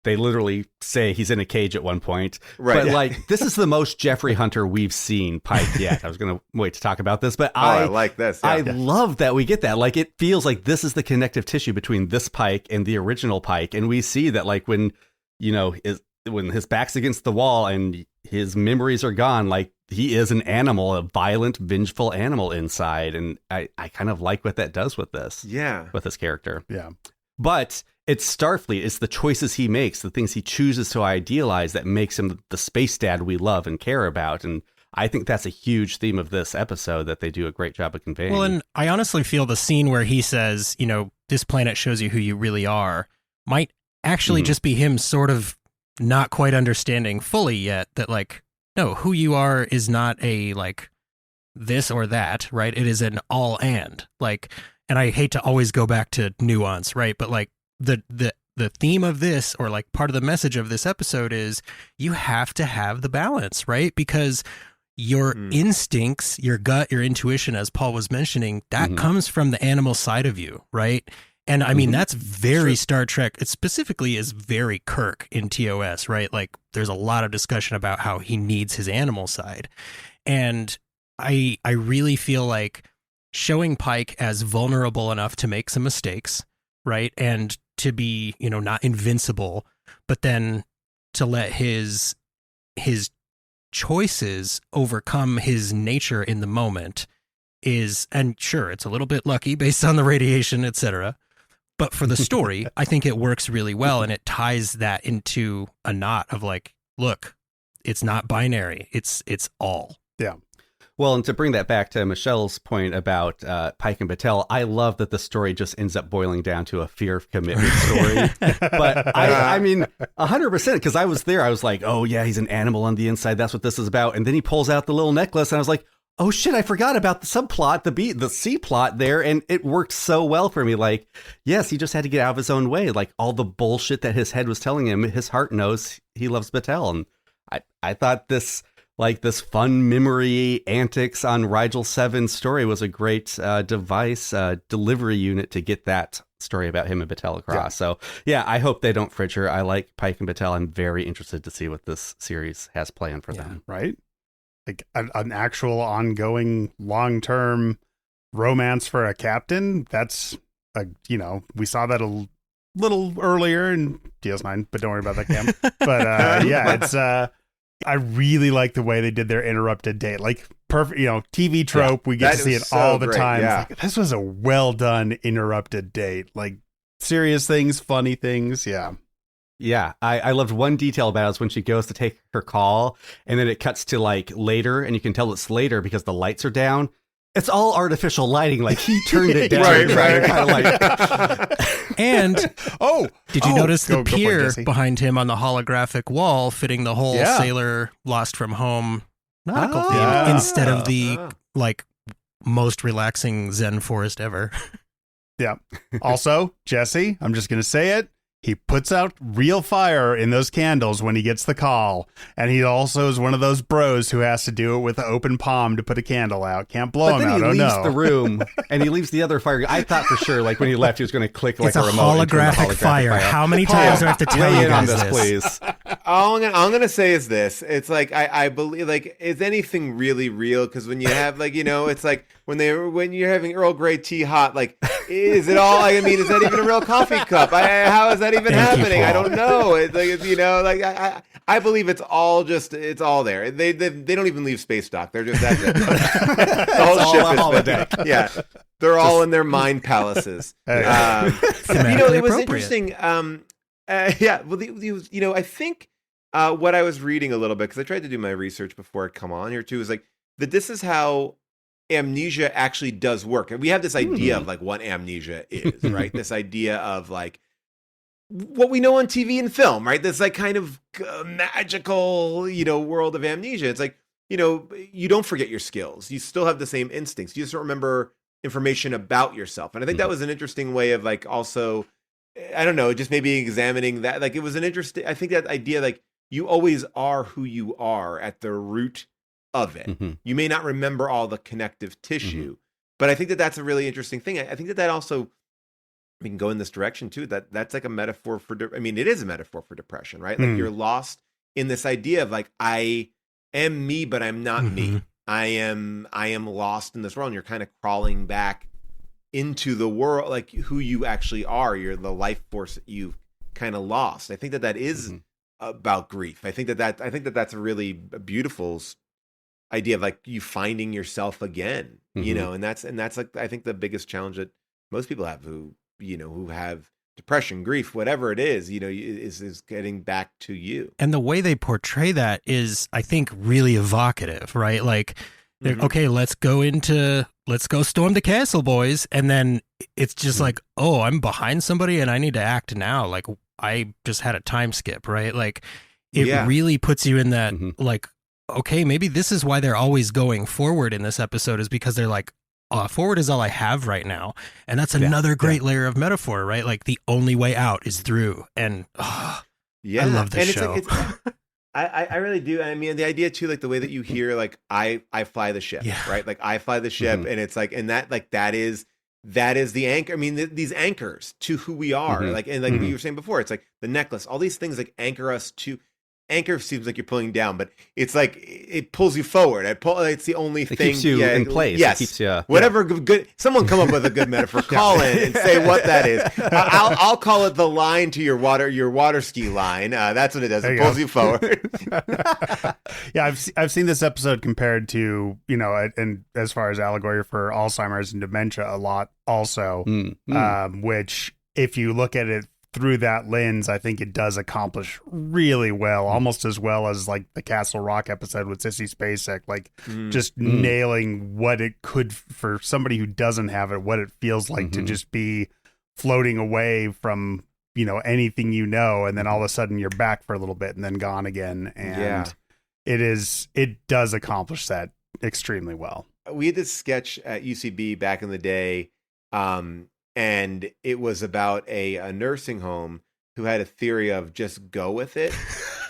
They literally say he's in a cage at one point. Right. But like, this is the most Jeffrey Hunter we've seen Pike yet. I was going to wait to talk about this, but I like this. Yeah. I love that we get that. Like, it feels like this is the connective tissue between this Pike and the original Pike. And we see that like when his back's against the wall and his memories are gone, like he is an animal, a violent, vengeful animal inside. And I kind of like what that does with this. Yeah. With this character. Yeah. But it's Starfleet. It's the choices he makes, the things he chooses to idealize that makes him the space dad we love and care about. And I think that's a huge theme of this episode that they do a great job of conveying. Well, and I honestly feel the scene where he says, this planet shows you who you really are, might actually just be him sort of not quite understanding fully yet that like, no, who you are is not a like this or that, right? It is an all and like, and I hate to always go back to nuance, right? But like the theme of this, or like part of the message of this episode, is you have to have the balance, right? Because your instincts, your gut, your intuition, as Paul was mentioning, that comes from the animal side of you, right? And I mean, that's very Star Trek. It specifically is very Kirk in TOS, right? Like there's a lot of discussion about how he needs his animal side. And I really feel like showing Pike as vulnerable enough to make some mistakes, right? And to be, not invincible, but then to let his choices overcome his nature in the moment is, and sure, it's a little bit lucky based on the radiation, etc. But for the story, I think it works really well, and it ties that into a knot of like, look, it's not binary. It's all. Yeah. Well, and to bring that back to Michelle's point about Pike and Batel, I love that the story just ends up boiling down to a fear of commitment story. But I mean, 100%, because I was there. I was like, oh, yeah, he's an animal on the inside. That's what this is about. And then he pulls out the little necklace, and I was like, oh, shit, I forgot about the subplot, the C plot there. And it worked so well for me. Like, yes, he just had to get out of his own way. Like all the bullshit that his head was telling him, his heart knows he loves Batel. And I thought this fun memory antics on Rigel 7 story was a great device, delivery unit to get that story about him and Batel across. Yeah. So, yeah, I hope they don't fridge her. I like Pike and Batel. I'm very interested to see what this series has planned for them. Right? Like an actual ongoing long-term romance for a captain. That's, we saw that a little earlier in DS9, but don't worry about that, Cam. But yeah, it's... I really like the way they did their interrupted date. Like perfect, TV trope. We get to see it so all the great, time. yeah. Like, this was a well done interrupted date. Like serious things, funny things. Yeah. Yeah. I loved one detail about it is when she goes to take her call and then it cuts to like later and you can tell it's later because the lights are down. It's all artificial lighting. Like he turned it down. right. Kind of like... And did you notice the pier point, behind him on the holographic wall fitting the whole Sailor Lost from Home nautical theme instead of the like most relaxing Zen forest ever? Yeah. Also, Jesse, I'm just going to say it. He puts out real fire in those candles when he gets the call. And he also is one of those bros who has to do it with an open palm to put a candle out. Can't blow him out. But then he leaves the room and he leaves the other fire. I thought for sure, like when he left, he was going to click like it's a remote. Holographic fire. How many times do I have to tell you guys this, please? All I'm gonna say is this. It's like I believe, like, is anything really real? Because when you have like, it's like when you're having Earl Grey tea hot, like, is it all? Like, I mean, is that even a real coffee cup? How is that even happening? I don't know. It's like, I believe it's all there. They don't even leave space dock. They're just that's it. The whole ship is deck. Yeah, they're all in their mind palaces. It was interesting. Yeah, well, I think what I was reading a little bit, because I tried to do my research before I come on here too, is like that this is how amnesia actually does work. And we have this idea of like what amnesia is, right? This idea of like what we know on TV and film, right? This like kind of magical, world of amnesia. It's like, you don't forget your skills. You still have the same instincts. You just don't remember information about yourself. And I think that was an interesting way of like also, I don't know, just maybe examining that. Like it was an interesting, I think that idea, like you always are who you are at the root of it. Mm-hmm. You may not remember all the connective tissue, but I think that that's a really interesting thing. I think that that also, we can go in this direction too, that's like a metaphor for, I mean, it is a metaphor for depression, right? Like you're lost in this idea of like, I am me, but I'm not me. I am lost in this world, and you're kind of crawling back into the world, like who you actually are. You're the life force that you've kind of lost. I think that that is about grief. I think that that's a really beautiful idea of like you finding yourself again, you know, and that's like, I think the biggest challenge that most people have who have depression, grief, whatever it is, you know, is getting back to you. And the way they portray that is, I think, really evocative, right? Like, okay, let's go storm the castle, boys. And then it's just like, oh, I'm behind somebody and I need to act now. Like, I just had a time skip, right? Like, it really puts you in that, like, okay, maybe this is why they're always going forward in this episode, is because they're like, forward is all I have right now. And that's another great layer of metaphor, right? Like the only way out is through. And I love this show. It's like, I really do. I mean, the idea too, like the way that you hear, like, I fly the ship, right? Like I fly the ship, and it's like, and that, like, that is the anchor. I mean, these anchors to who we are, like, and like you were saying before, it's like the necklace, all these things like anchor us to. Anchor seems like you're pulling down, but it's like it pulls you forward. It's the only thing. Keeps you in place. Yes. It keeps you, whatever good. Someone come up with a good metaphor. Call in and say what that is. I'll call it the line to your water ski line. That's what it does. It pulls you forward. Yeah, I've seen this episode compared to, you know, and as far as allegory for Alzheimer's and dementia a lot also, which if you look at it through that lens, I think it does accomplish really well, almost as well as like the Castle Rock episode with Sissy Spacek, like just nailing what it could, for somebody who doesn't have it, what it feels like to just be floating away from, you know, anything, you know, and then all of a sudden you're back for a little bit and then gone again. And it does accomplish that extremely well. We had this sketch at UCB back in the day, and it was about a nursing home who had a theory of just go with it.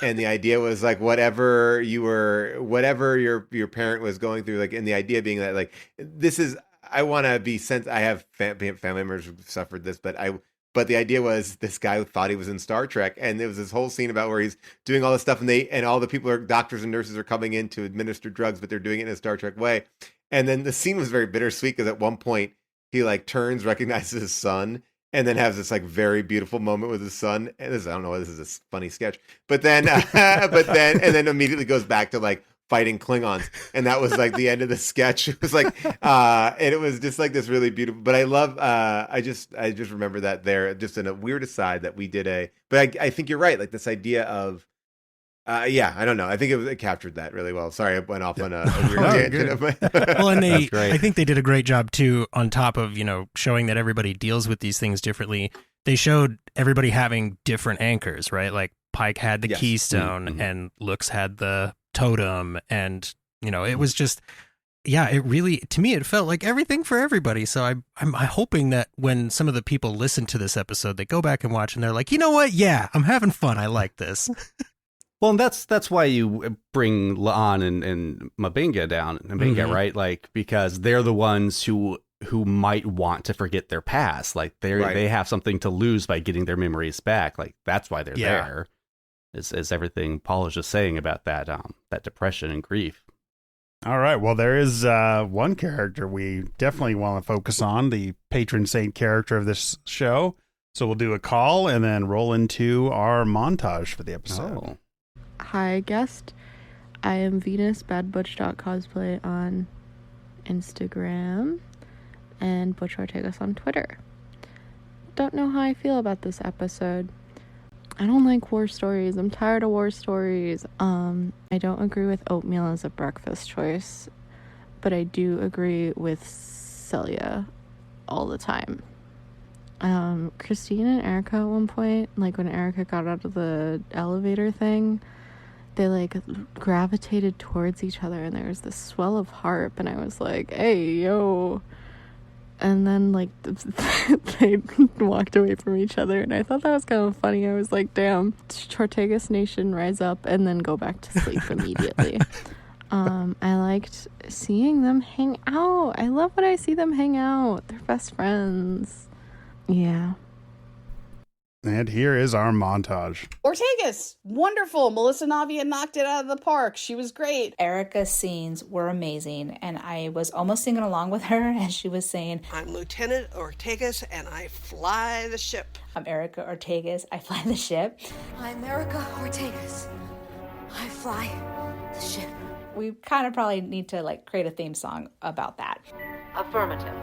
And the idea was like, whatever your parent was going through, like, and the idea being that like, I want to be I have family members who suffered this, but the idea was this guy thought he was in Star Trek, and there was this whole scene about where he's doing all this stuff, and all the people doctors and nurses are coming in to administer drugs, but they're doing it in a Star Trek way. And then the scene was very bittersweet because at one point he like turns, recognizes his son, and then has this like very beautiful moment with his son. And I don't know why this is a funny sketch, but then immediately goes back to like fighting Klingons, and that was like the end of the sketch. It was like, and it was just like this really beautiful. But I love, I just remember that there, just in a weird aside that we did but I think you're right, like this idea of. I don't know. I think it captured that really well. Sorry, I went off on a weird tangent. Well, and I think they did a great job too, on top of, you know, showing that everybody deals with these things differently. They showed everybody having different anchors, right? Like Pike had the keystone, and Lux had the totem, and, you know, it was just, it really, to me, it felt like everything for everybody. So I'm hoping that when some of the people listen to this episode, they go back and watch, and they're like, you know what? Yeah, I'm having fun. I like this. Well, and that's why you bring La'an and Mabinga down, right? Like, because they're the ones who might want to forget their past. Like they have something to lose by getting their memories back. Like that's why they're there. Is everything Paul is just saying about that depression and grief. All right. Well, there is one character we definitely want to focus on, the patron saint character of this show. So we'll do a call and then roll into our montage for the episode. Oh. Hi, guest. I am Venus Badbutch.cosplay on Instagram and Butch Ortegas on Twitter. Don't know how I feel about this episode. I don't like war stories. I'm tired of war stories. I don't agree with oatmeal as a breakfast choice, but I do agree with Celia all the time. Christine and Erica at one point, like when Erica got out of the elevator thing, they like gravitated towards each other, and there was this swell of harp, and I was like, hey, yo, And then, like, they walked away from each other, and I thought that was kind of funny. I was like, damn, Tortegas Nation, rise up and then go back to sleep immediately. I liked seeing them hang out. I love when I see them hang out. They're best friends. Yeah. And here is our montage. Ortegas, wonderful. Melissa Navia knocked it out of the park. She was great. Erica's scenes were amazing, and I was almost singing along with her as she was saying, I'm Lieutenant Ortegas, and I fly the ship. I'm Erica Ortegas, I fly the ship. I'm Erica Ortegas. I fly the ship. We kind of probably need to like create a theme song about that. Affirmative.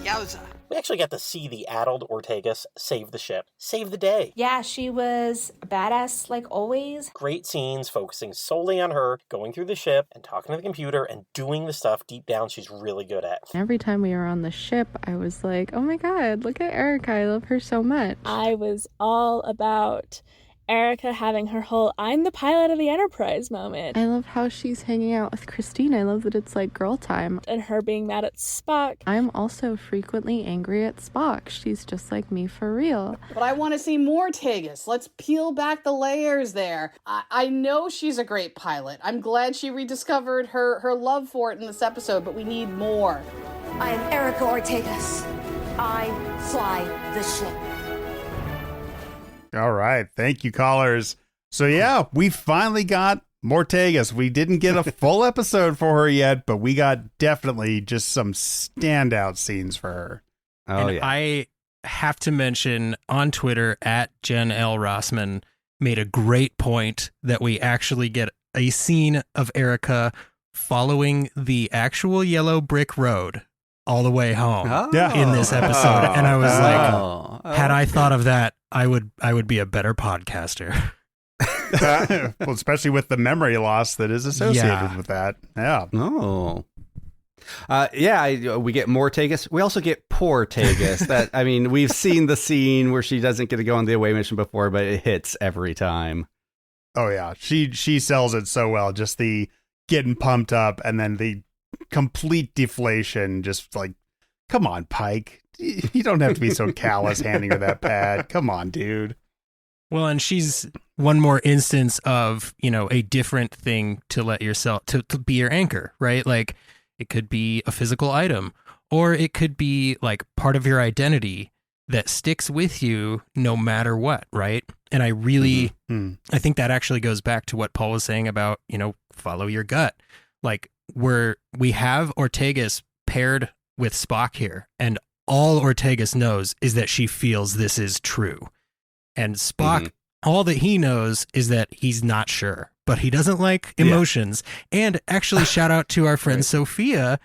Yowza. We actually got to see the addled Ortegas save the ship, save the day. Yeah, she was a badass like always. Great scenes focusing solely on her, going through the ship and talking to the computer and doing the stuff deep down she's really good at. Every time we were on the ship, I was like, oh my god, look at Erica. I love her so much. I was all about Erica having her whole I'm the pilot of the Enterprise moment. I love how she's hanging out with Christine. I love that it's like girl time. And her being mad at Spock. I'm also frequently angry at Spock. She's just like me for real. But I want to see more Tegas. Let's peel back the layers there. I know she's a great pilot. I'm glad she rediscovered her love for it in this episode, but we need more. I am Erica Ortegas. I fly the ship. All right. Thank you, callers. So, yeah, we finally got Ortegas. We didn't get a full episode for her yet, but we got definitely just some standout scenes for her. Oh, and yeah. I have to mention on Twitter at Jen L. Rossman made a great point that we actually get a scene of Erica following the actual yellow brick road all the way home in this episode. And I was like, had I thought of that, I would be a better podcaster. Well, especially with the memory loss that is associated with that. Yeah. Oh. We get more Tegas. We also get poor Tegas. That, I mean, we've seen the scene where she doesn't get to go on the away mission before, but it hits every time. Oh, yeah. She sells it so well. Just the getting pumped up and then the complete deflation. Just like, come on, Pike. You don't have to be so callous handing her that pad. Come on, dude. Well, and she's one more instance of, a different thing to let yourself, to be your anchor, right? Like, it could be a physical item, or it could be like part of your identity that sticks with you no matter what, right? And I really, I think that actually goes back to what Paul was saying about, follow your gut. Like, we have Ortegas paired with Spock here, and all Ortegas knows is that she feels this is true. And Spock, all that he knows is that he's not sure, but he doesn't like emotions. Yeah. And actually, shout out to our friend Sophia.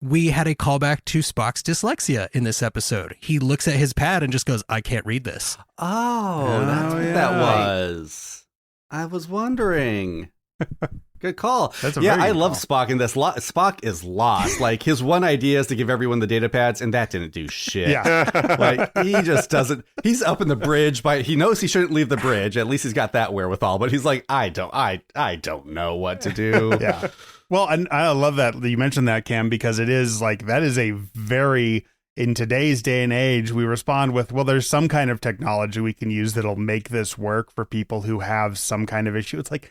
We had a callback to Spock's dyslexia in this episode. He looks at his pad and just goes, I can't read this. Oh, that's what that was. I was wondering. Good call. That's I love Spock in this. Spock is lost. Like, his one idea is to give everyone the data pads, and that didn't do shit. Yeah. Like, he just doesn't. He's up in the bridge, he knows he shouldn't leave the bridge. At least he's got that wherewithal. But he's like, I don't know what to do. Yeah. Well, and I love that you mentioned that, Cam, because it is like, that is a very, in today's day and age, we respond with, well, there's some kind of technology we can use that'll make this work for people who have some kind of issue. It's like,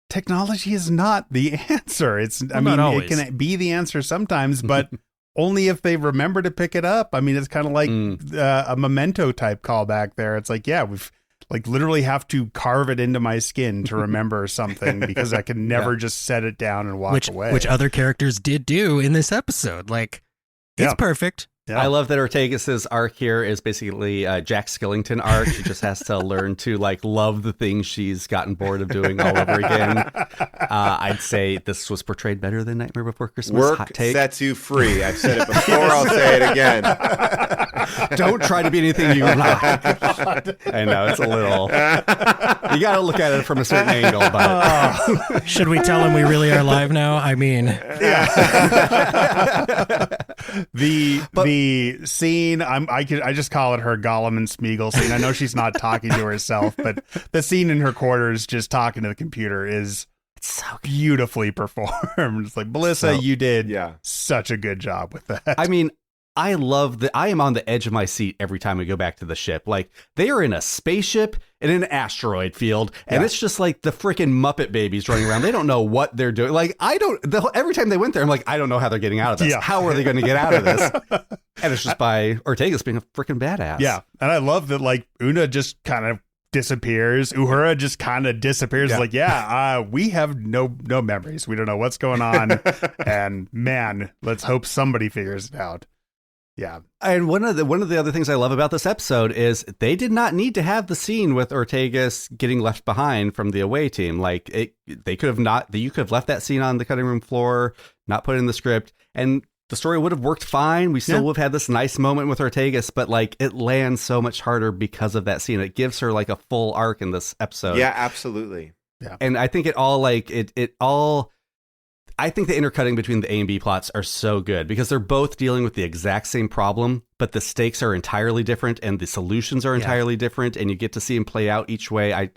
technology is not the answer. It can be the answer sometimes, but only if they remember to pick it up. I mean, it's kind of like a Memento type callback there. It's like, yeah, we've like literally have to carve it into my skin to remember something because I can never just set it down and walk away. Which other characters did do in this episode. Like, it's perfect. Yeah. I love that Ortegas's arc here is basically Jack Skillington arc. She just has to learn to like love the things she's gotten bored of doing all over again. I'd say this was portrayed better than Nightmare Before Christmas. Work Hot take. sets you free. I've said it before. I'll say it again. Don't try to be anything you're not. I know it's a little. You got to look at it from a certain angle. But should we tell him we really are live now? I mean, The scene, I just call it her Gollum and Smeagol scene. I know she's not talking to herself, but the scene in her quarters just talking to the computer is so beautifully performed. It's like, Melissa, you did such a good job with that. I mean, I am on the edge of my seat every time we go back to the ship. Like, they are in a spaceship in an asteroid field, and it's just like the freaking Muppet babies running around. They don't know what they're doing. Like, every time they went there, I'm like, I don't know how they're getting out of this. How are they going to get out of this? And it's just by Ortega's being a freaking badass. Yeah. And I love that, like, Una just kind of disappears. Uhura just kind of disappears. Like, we have no memories. We don't know what's going on. And man, let's hope somebody figures it out. Yeah. And one of the other things I love about this episode is they did not need to have the scene with Ortegas getting left behind from the away team. Like, you could have left that scene on the cutting room floor, not put it in the script, and the story would have worked fine. We still would have had this nice moment with Ortegas, but like, it lands so much harder because of that scene. It gives her like a full arc in this episode. Yeah, absolutely. Yeah. And I think I think the intercutting between the A and B plots are so good because they're both dealing with the exact same problem, but the stakes are entirely different and the solutions are entirely different, and you get to see them play out each way. I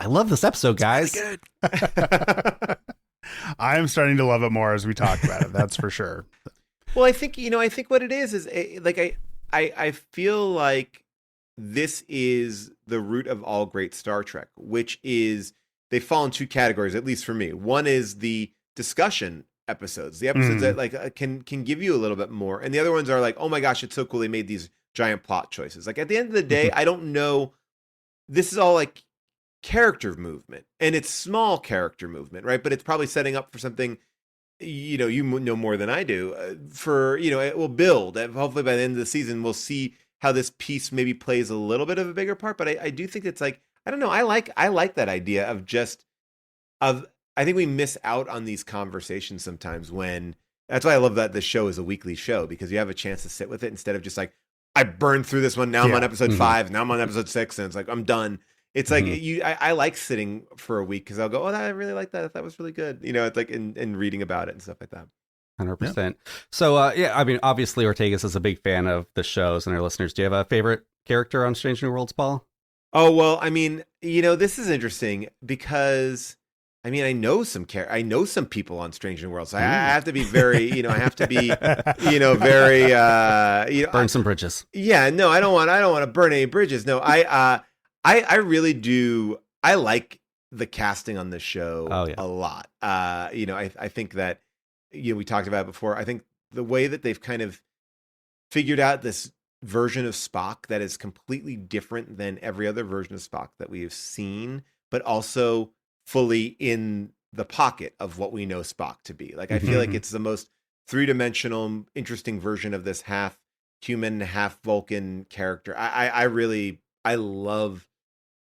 love this episode, guys. Really good. I am starting to love it more as we talk about it. That's for sure. Well, I think what it is like I feel like this is the root of all great Star Trek, which is they fall in two categories, at least for me. One is the discussion episodes, the episodes that like can give you a little bit more, and the other ones are like, oh my gosh, it's so cool they made these giant plot choices. Like, at the end of the day, I don't know, this is all like character movement, and it's small character movement, right? But it's probably setting up for something, you know more than I do, for, it will build, and hopefully by the end of the season we'll see how this piece maybe plays a little bit of a bigger part. But I do think it's like, I don't know, I like that idea of I think we miss out on these conversations sometimes that's why I love that the show is a weekly show, because you have a chance to sit with it instead of just like, I burned through this one. Now I'm on episode 5. Now I'm on episode 6. And it's like, I'm done. It's like I like sitting for a week because I'll go, oh, I really like that. That was really good. It's like and reading about it and stuff like that. 100%. So, I mean, obviously Ortegas is a big fan of the shows and our listeners. Do you have a favorite character on Strange New Worlds, Paul? Oh, well, I mean, this is interesting because I mean, I know some people on Strange New Worlds. So I have to be very, I have to be, very, burn some bridges. Yeah, no, I don't want to burn any bridges. No, I really do. I like the casting on this show a lot. I think that, we talked about it before. I think the way that they've kind of figured out this version of Spock that is completely different than every other version of Spock that we have seen, but also fully in the pocket of what we know Spock to be. Like, I feel like it's the most three-dimensional, interesting version of this half human, half Vulcan character. I love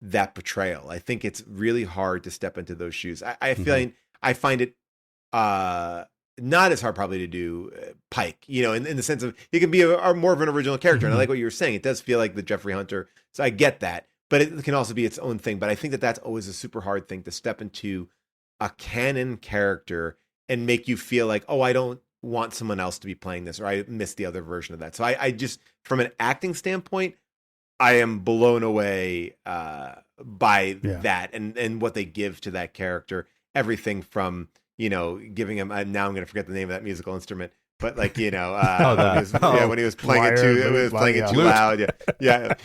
that portrayal. I think it's really hard to step into those shoes. I find it not as hard probably to do Pike, in the sense of it can be a more of an original character. And I like what you were saying. It does feel like the Jeffrey Hunter. So I get that. But it can also be its own thing. But I think that that's always a super hard thing to step into a canon character and make you feel like, oh, I don't want someone else to be playing this, or I missed the other version of that. So I just, from an acting standpoint, I am blown away by that and what they give to that character. Everything from, giving him, now I'm going to forget the name of that musical instrument. But like, when he was playing it too loud. Yeah.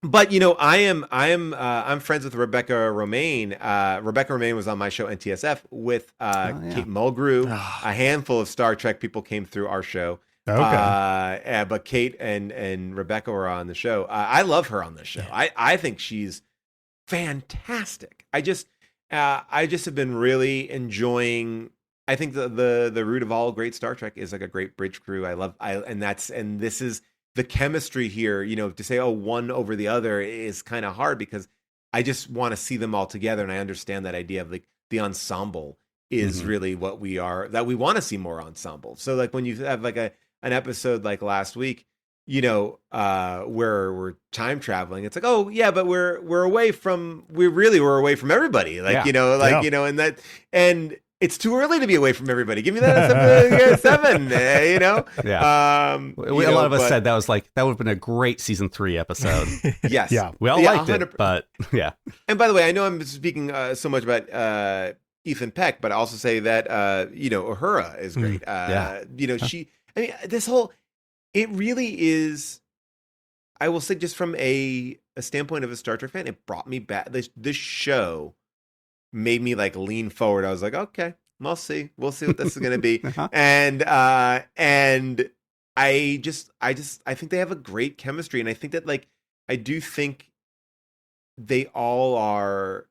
But I'm friends with Rebecca Romaine. Rebecca Romaine was on my show NTSF with Kate Mulgrew. A handful of Star Trek people came through our show. Okay. But Kate and Rebecca were on the show. I love her on this show. I think she's fantastic. I just have been really enjoying. I think the root of all great Star Trek is like a great bridge crew. And this is the chemistry here. To say one over the other is kind of hard because I just want to see them all together, and I understand that idea of like the ensemble is really what we are. That we want to see more ensemble. So like when you have like an episode like last week, where we're time traveling, it's like, oh yeah, but we're away from everybody. Like, and it's too early to be away from everybody. Give me that 7, Yeah. A lot of us said that would have been a great season 3 episode. Yes. Yeah. We all liked 100%. It, but yeah. And by the way, I know I'm speaking so much about Ethan Peck, but I also say that, Uhura is great. I mean, it really is. I will say, just from a standpoint of a Star Trek fan, it brought me back. This show made me like lean forward. I was like, okay, we'll see what this is going to be. And I think they have a great chemistry, and I think that I do think they all are.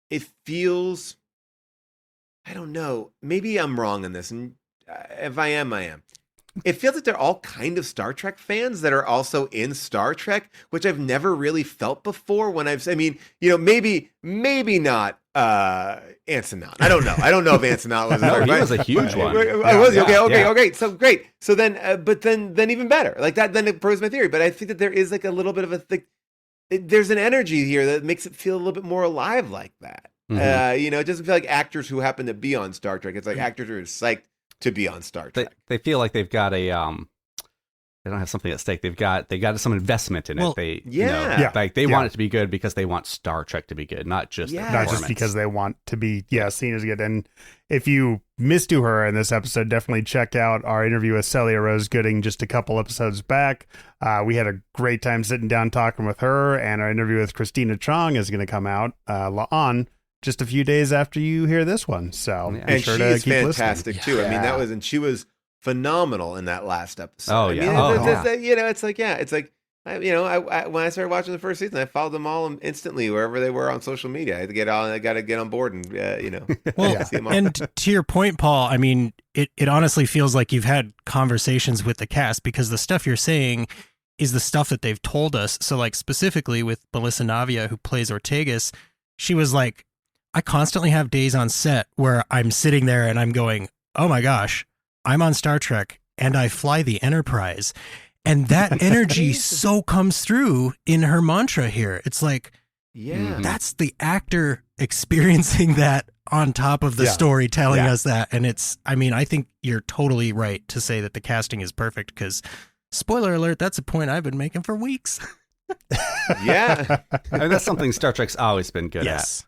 It feels, I don't know, maybe I'm wrong in this, and if I am, I am. It feels like they're all kind of Star Trek fans that are also in Star Trek, which I've never really felt before. Maybe not Anson Mount. I don't know. I don't know if Anson Mount was. No, he was a huge one. Was okay. So great. So then, but then even better. Like that, then it proves my theory. But I think that there is like a little bit of there's an energy here that makes it feel a little bit more alive like that. Mm-hmm. It doesn't feel like actors who happen to be on Star Trek. It's like actors who are psyched to be on Star Trek. They feel like they've got they don't have something at stake. They've got some investment in it. They want it to be good because they want Star Trek to be good, not just because they want to be seen as good. And if you missed her in this episode, definitely check out our interview with Celia Rose Gooding just a couple episodes back. We had a great time sitting down talking with her, and our interview with Christina Chong is going to come out on just a few days after you hear this one. So and sure she's to keep fantastic listening. too. I mean, she was phenomenal in that last episode. Oh yeah. It's like when I started watching the first season, I followed them all instantly wherever they were on social media. I got to get on board and Well, see them all. And to your point, Paul, I mean, it honestly feels like you've had conversations with the cast, because the stuff you're saying is the stuff that they've told us. So like specifically with Melissa Navia, who plays Ortegas, she was like, I constantly have days on set where I'm sitting there and I'm going, oh my gosh, I'm on Star Trek and I fly the Enterprise. And that energy so comes through in her mantra here. It's like, that's the actor experiencing that on top of the story telling us that. And I think you're totally right to say that the casting is perfect, because spoiler alert, that's a point I've been making for weeks. Yeah. I mean, that's something Star Trek's always been good at. Yes.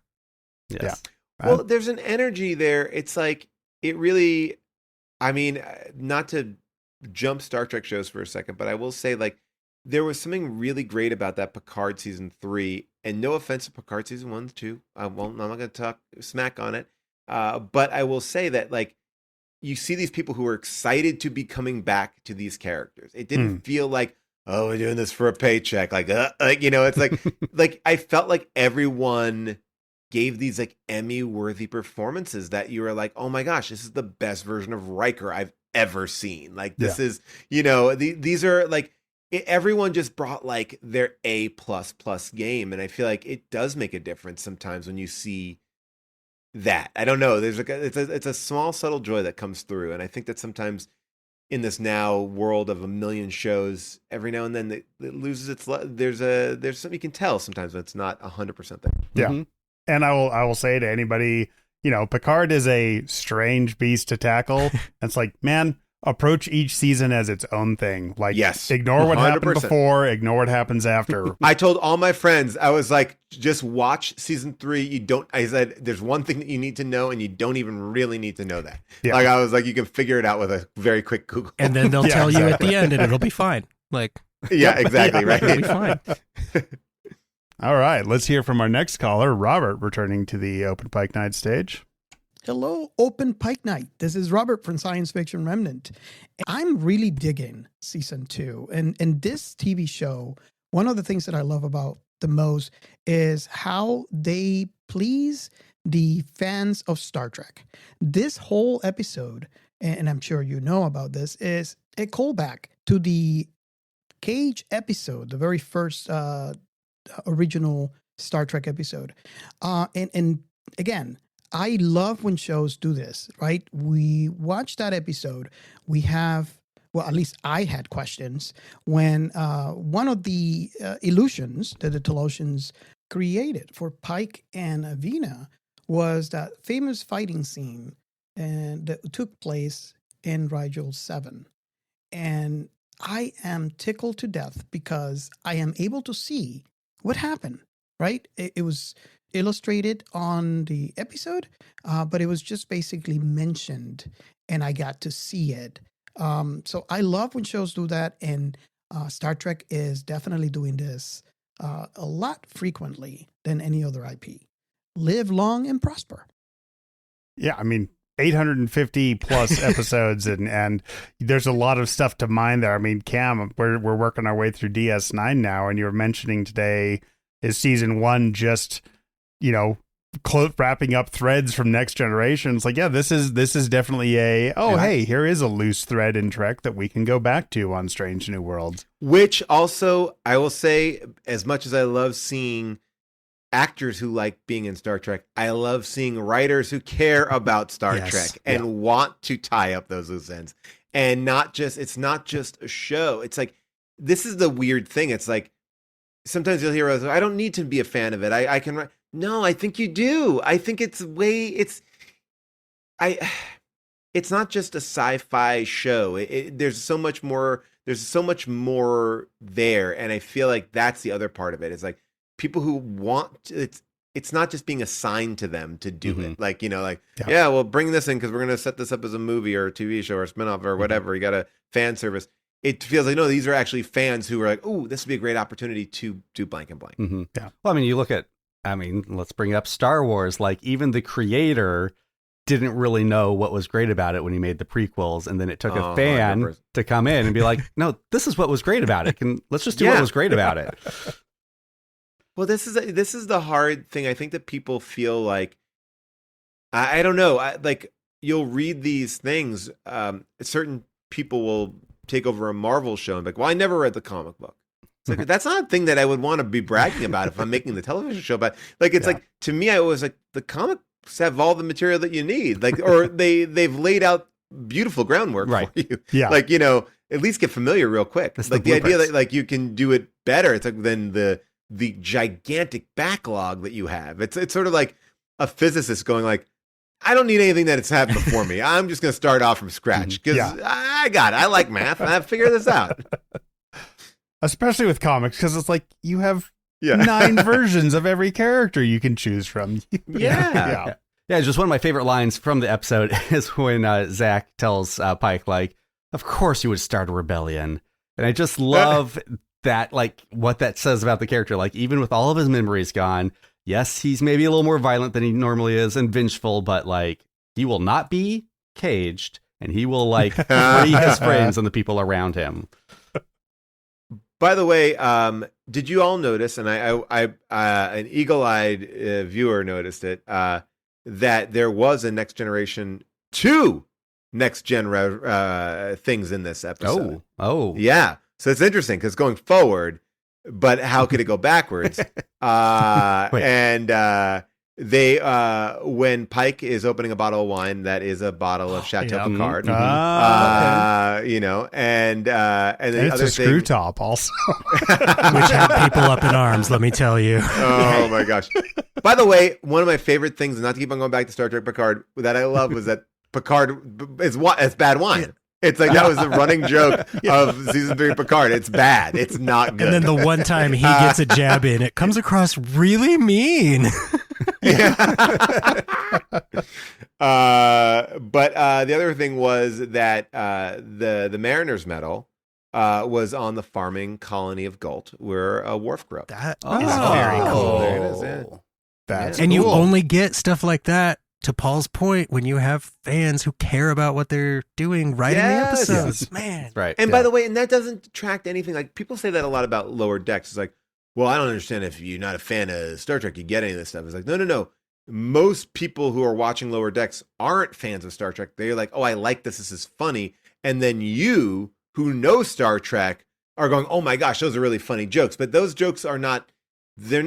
Yeah. Well, there's an energy there. It's like, it really, not to jump Star Trek shows for a second, but I will say, like, there was something really great about that Picard season 3, and no offense to Picard season 1 and 2. I'm not going to talk smack on it. But I will say that, like, you see these people who are excited to be coming back to these characters. It didn't feel like, oh, we're doing this for a paycheck. It's like, like, I felt like everyone gave these like Emmy-worthy performances that you were like, oh my gosh, this is the best version of Riker I've ever seen. Like, this is, these are like, everyone just brought like their A++ game. And I feel like it does make a difference sometimes when you see that. I don't know. There's it's a small, subtle joy that comes through. And I think that sometimes in this now world of a million shows, every now and then it loses its, there's something you can tell sometimes when it's not 100% there. Yeah. Mm-hmm. And I will say to anybody, Picard is a strange beast to tackle. It's like, man, approach each season as its own thing. Like, ignore what 100%. Happened before, ignore what happens after. I told all my friends, I was like, just watch season 3. I said, there's one thing that you need to know, and you don't even really need to know that. Yeah. Like, I was like, you can figure it out with a very quick Google. And then they'll tell you at the end, and it'll be fine. Like, exactly. Right. It'll be fine. All right, let's hear from our next caller, Robert, returning to the Open Pike Night Stage. Hello, Open Pike Night. This is Robert from Science Fiction Remnant. I'm really digging season 2. And this TV show, one of the things that I love about the most is how they please the fans of Star Trek. This whole episode, and I'm sure you know about this, is a callback to the Cage episode, the very first original Star Trek episode. And again, I love when shows do this, right? We watch that episode. We have, well, at least I had questions when one of the illusions that the Talosians created for Pike and Vina was that famous fighting scene that took place in Rigel 7. And I am tickled to death because I am able to see what happened, right? It was illustrated on the episode, but it was just basically mentioned, and I got to see it So I love when shows do that, and Star Trek is definitely doing this a lot frequently than any other IP. Live long and prosper. Yeah, I mean, 850 plus episodes, and there's a lot of stuff to mine there. I mean, Cam, we're working our way through DS9 now, and you were mentioning today is season 1 just, wrapping up threads from Next Generation. It's like, yeah, this is definitely hey, here is a loose thread in Trek that we can go back to on Strange New Worlds. Which also, I will say, as much as I love seeing actors who like being in Star Trek, I love seeing writers who care about Star Trek and want to tie up those loose ends. And it's not just a show. It's like, this is the weird thing. It's like, sometimes you'll hear, I don't need to be a fan of it. I can write. No, I think you do. I think it's not just a sci-fi show. There's so much more. There's so much more there. And I feel like that's the other part of it. It's like, people who want it's not just being assigned to them to do it. Like, well, bring this in because we're going to set this up as a movie or a TV show or a spinoff or whatever. You got a fan service. It feels like, no, these are actually fans who are like, oh, this would be a great opportunity to do blank and blank. Yeah. Well, you look at, let's bring up Star Wars. Like, even the creator didn't really know what was great about it when he made the prequels. And then it took a fan 100%. To come in and be like, no, this is what was great about it. Let's just do what was great about it. Well, this is the hard thing. I think that people feel like, I don't know, like, you'll read these things. Certain people will take over a Marvel show and be like, well, I never read the comic book. It's like, that's not a thing that I would want to be bragging about if I'm making the television show. But like, it's like, to me, I was like, the comics have all the material that you need. Like, or they've laid out beautiful groundwork for you. Yeah. Like, at least get familiar real quick. That's like the idea that like you can do it better. It's like than the gigantic backlog that you have. It's sort of like a physicist going like, I don't need anything that it's had before me. I'm just going to start off from scratch because I got it. I like math and I figured this out. Especially with comics, because it's like you have 9 versions of every character you can choose from. Yeah, just one of my favorite lines from the episode is when Zach tells Pike, like, of course you would start a rebellion. And I just love that, like, what that says about the character. Like, even with all of his memories gone, yes, he's maybe a little more violent than he normally is and vengeful, but like, he will not be caged and he will like free his friends and the people around him. By the way, did you all notice, and I an eagle-eyed viewer noticed it, that there was a Next Generation 2 Next Gen things in this episode? Oh. Yeah. So it's interesting because going forward, but how could it go backwards? And they, when Pike is opening a bottle of wine, that is a bottle of Chateau Picard. Okay. And the it's other a screw top also, which had people up in arms. Let me tell you. Oh my gosh! By the way, one of my favorite things, not to keep on going back to Star Trek Picard, that I love was that Picard is bad wine. It's like that was the running joke of season 3 Picard. It's bad. It's not good. And then the one time he gets a jab in, it comes across really mean. But the other thing was that the Mariner's Medal was on the farming colony of Gult, where a Worf grew up. That is very cool. There it is. Yeah. That's and cool. you only get stuff like that, to Paul's point, when you have fans who care about what they're doing writing the episodes. Man. Right. And by the way, and that doesn't detract anything. Like, people say that a lot about Lower Decks. It's like, well, I don't understand if you're not a fan of Star Trek, you get any of this stuff. It's like, no. Most people who are watching Lower Decks aren't fans of Star Trek. They're like, oh, I like this. This is funny. And then you, who know Star Trek, are going, oh my gosh, those are really funny jokes. But those jokes are not, they're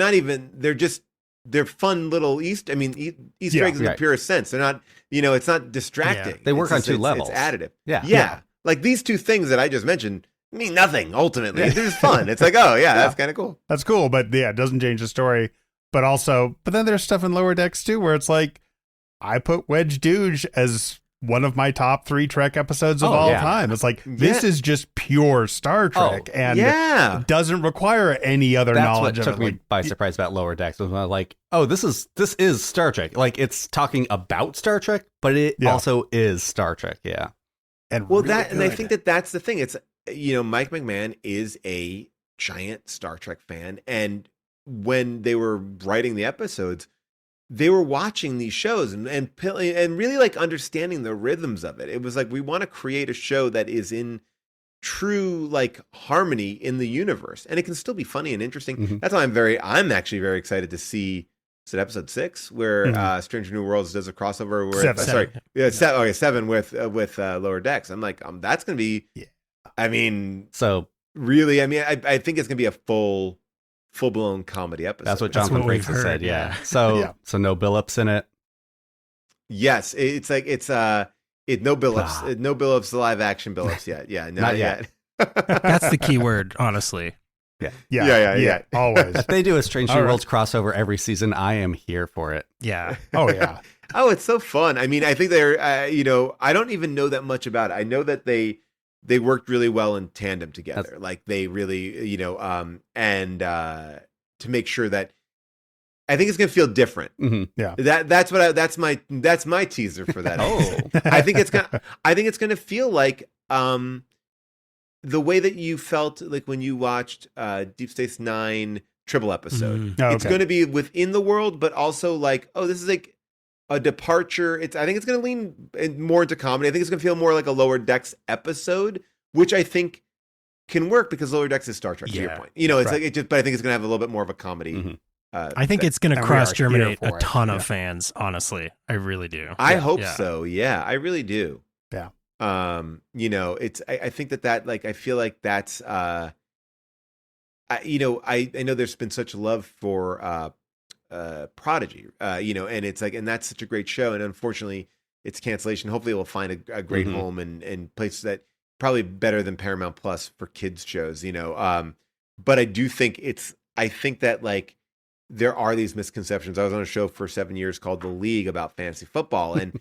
fun little Easter eggs in the purest sense. They're not, it's not distracting. Yeah. They work on two levels. It's additive. Yeah. Like these two things that I just mentioned mean nothing ultimately. They're just fun. It's like, oh yeah, that's kind of cool. That's cool, but yeah, it doesn't change the story. But then there's stuff in Lower Decks too, where it's like, I put Wedge Douge as one of my top 3 Trek episodes of all time. It's like, this is just pure Star Trek and doesn't require any other knowledge of it. That's what took me by surprise about Lower Decks. Was like, oh, this is Star Trek. Like, it's talking about Star Trek, but it also is Star Trek. Yeah. and well, really and I good. think that's the thing. It's, Mike McMahon is a giant Star Trek fan, and when they were writing the episodes, they were watching these shows and really like understanding the rhythms of it. It was like, we want to create a show that is in true like harmony in the universe, and it can still be funny and interesting. Mm-hmm. That's why I'm actually very excited to see. Is it episode 6 where Stranger New Worlds does a crossover? Where, 7 with Lower Decks. I'm like, that's gonna be. Yeah. I mean, so really, I mean, I think it's gonna be a full blown comedy episode. That's what Jonathan Frakes has said. Yeah. So no Billups in it. Yes, it's like no Billups, no Billups live action Billups yet. Yeah, not yet. That's the key word, honestly. Yeah. Always. If they do a Strange New Worlds crossover every season, I am here for it. Yeah. Oh yeah. Oh, it's so fun. I mean, I think they're, I don't even know that much about it. I know that they worked really well in tandem together. Like they really, and to make sure that I think it's going to feel different. Mm-hmm. Yeah. That's my teaser for that. I think it's going to feel like, the way that you felt like when you watched Deep Space Nine triple episode. It's going to be within the world, but also like, this is like a departure. I think it's going to lean more into comedy. I think it's going to feel more like a Lower Decks episode, which I think can work because Lower Decks is Star Trek. To your point, it's like but I think it's going to have a little bit more of a comedy. Mm-hmm. I think it's going to cross-germinate a ton of fans. Honestly, I really do. I hope so. Yeah, I really do. Yeah. It's I think that like I feel like that's I know there's been such love for Prodigy, and it's like, and that's such a great show, and unfortunately it's cancellation. Hopefully it will find a great home and places that probably better than Paramount Plus for kids shows, but I think that like there are these misconceptions. I was on a show for 7 years called The League about fantasy football, and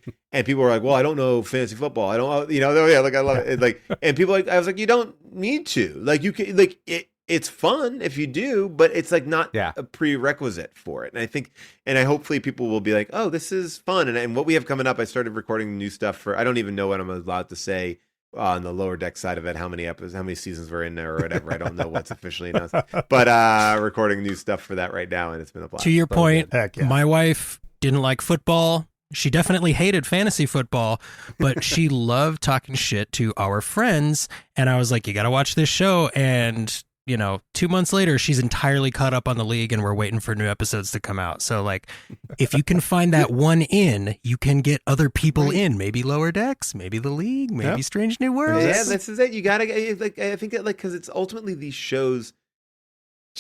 people were like, "Well, I don't know fantasy football. I don't, like I love it." Like, and people I was like, "You don't need to. Like, you can like it. It's fun if you do, but it's like not a prerequisite for it." And I think, and hopefully people will be like, "Oh, this is fun." And what we have coming up, I started recording new stuff for. I don't even know what I'm allowed to say on the Lower Deck side of it, how many seasons we're in there or whatever. I don't know what's officially announced, but recording new stuff for that right now, and it's been a blast. To your point, my wife didn't like football. She definitely hated fantasy football, but she loved talking shit to our friends. And I was like, you got to watch this show. And 2 months later, she's entirely caught up on The League, and we're waiting for new episodes to come out. So, like, if you can find that one in, you can get other people in. Maybe Lower Decks, maybe The League, maybe Strange New Worlds. Yeah, this is it. You gotta like. I think that like because it's ultimately these shows.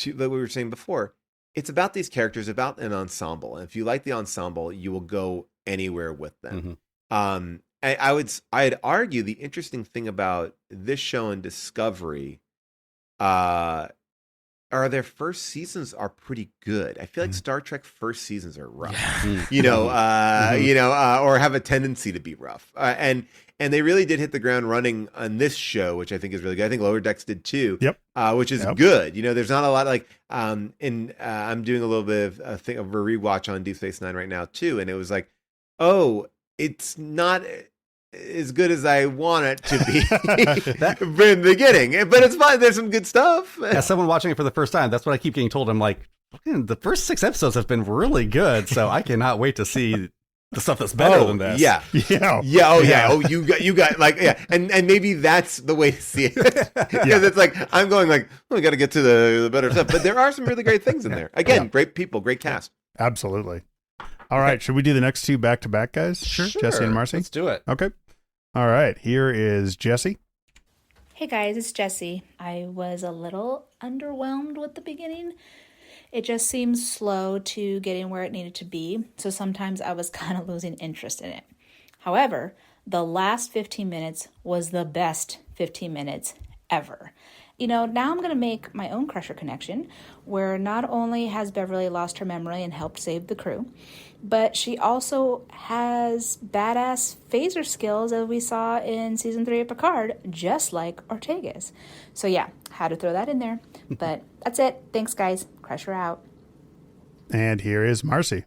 Like we were saying before, it's about these characters, about an ensemble, and if you like the ensemble, you will go anywhere with them. I'd argue the interesting thing about this show and Discovery. Are their first seasons are pretty good. I feel like Star Trek first seasons are rough, or have a tendency to be rough. And they really did hit the ground running on this show, which I think is really good. I think Lower Decks did too. Yep. Which is good. There's not a lot like, I'm doing a little bit of a rewatch on Deep Space Nine right now too. And it was like, it's not as good as I want it to be in the beginning, but it's fine. There's some good stuff. As someone watching it for the first time, that's what I keep getting told. I'm like, the first 6 episodes have been really good, so I cannot wait to see the stuff that's better than this. Oh, you got like, and maybe that's the way to see it, because it's like I'm going like, we got to get to the better stuff, but there are some really great things in there. Again, great people, great cast. Absolutely. All right, should we do the next 2 back to back, guys? Sure. Jesse and Marcy. Let's do it. Okay. All right, here is Jesse. Hey guys, it's Jessie. I was a little underwhelmed with the beginning. It just seems slow to getting where it needed to be, so sometimes I was kind of losing interest in it. However, the last 15 minutes was the best 15 minutes ever. Now I'm going to make my own Crusher connection, where not only has Beverly lost her memory and helped save the crew, but she also has badass phaser skills, as we saw in season 3 of Picard, just like Ortega's. So yeah, had to throw that in there. But that's it. Thanks, guys. Crusher out. And here is Marcy.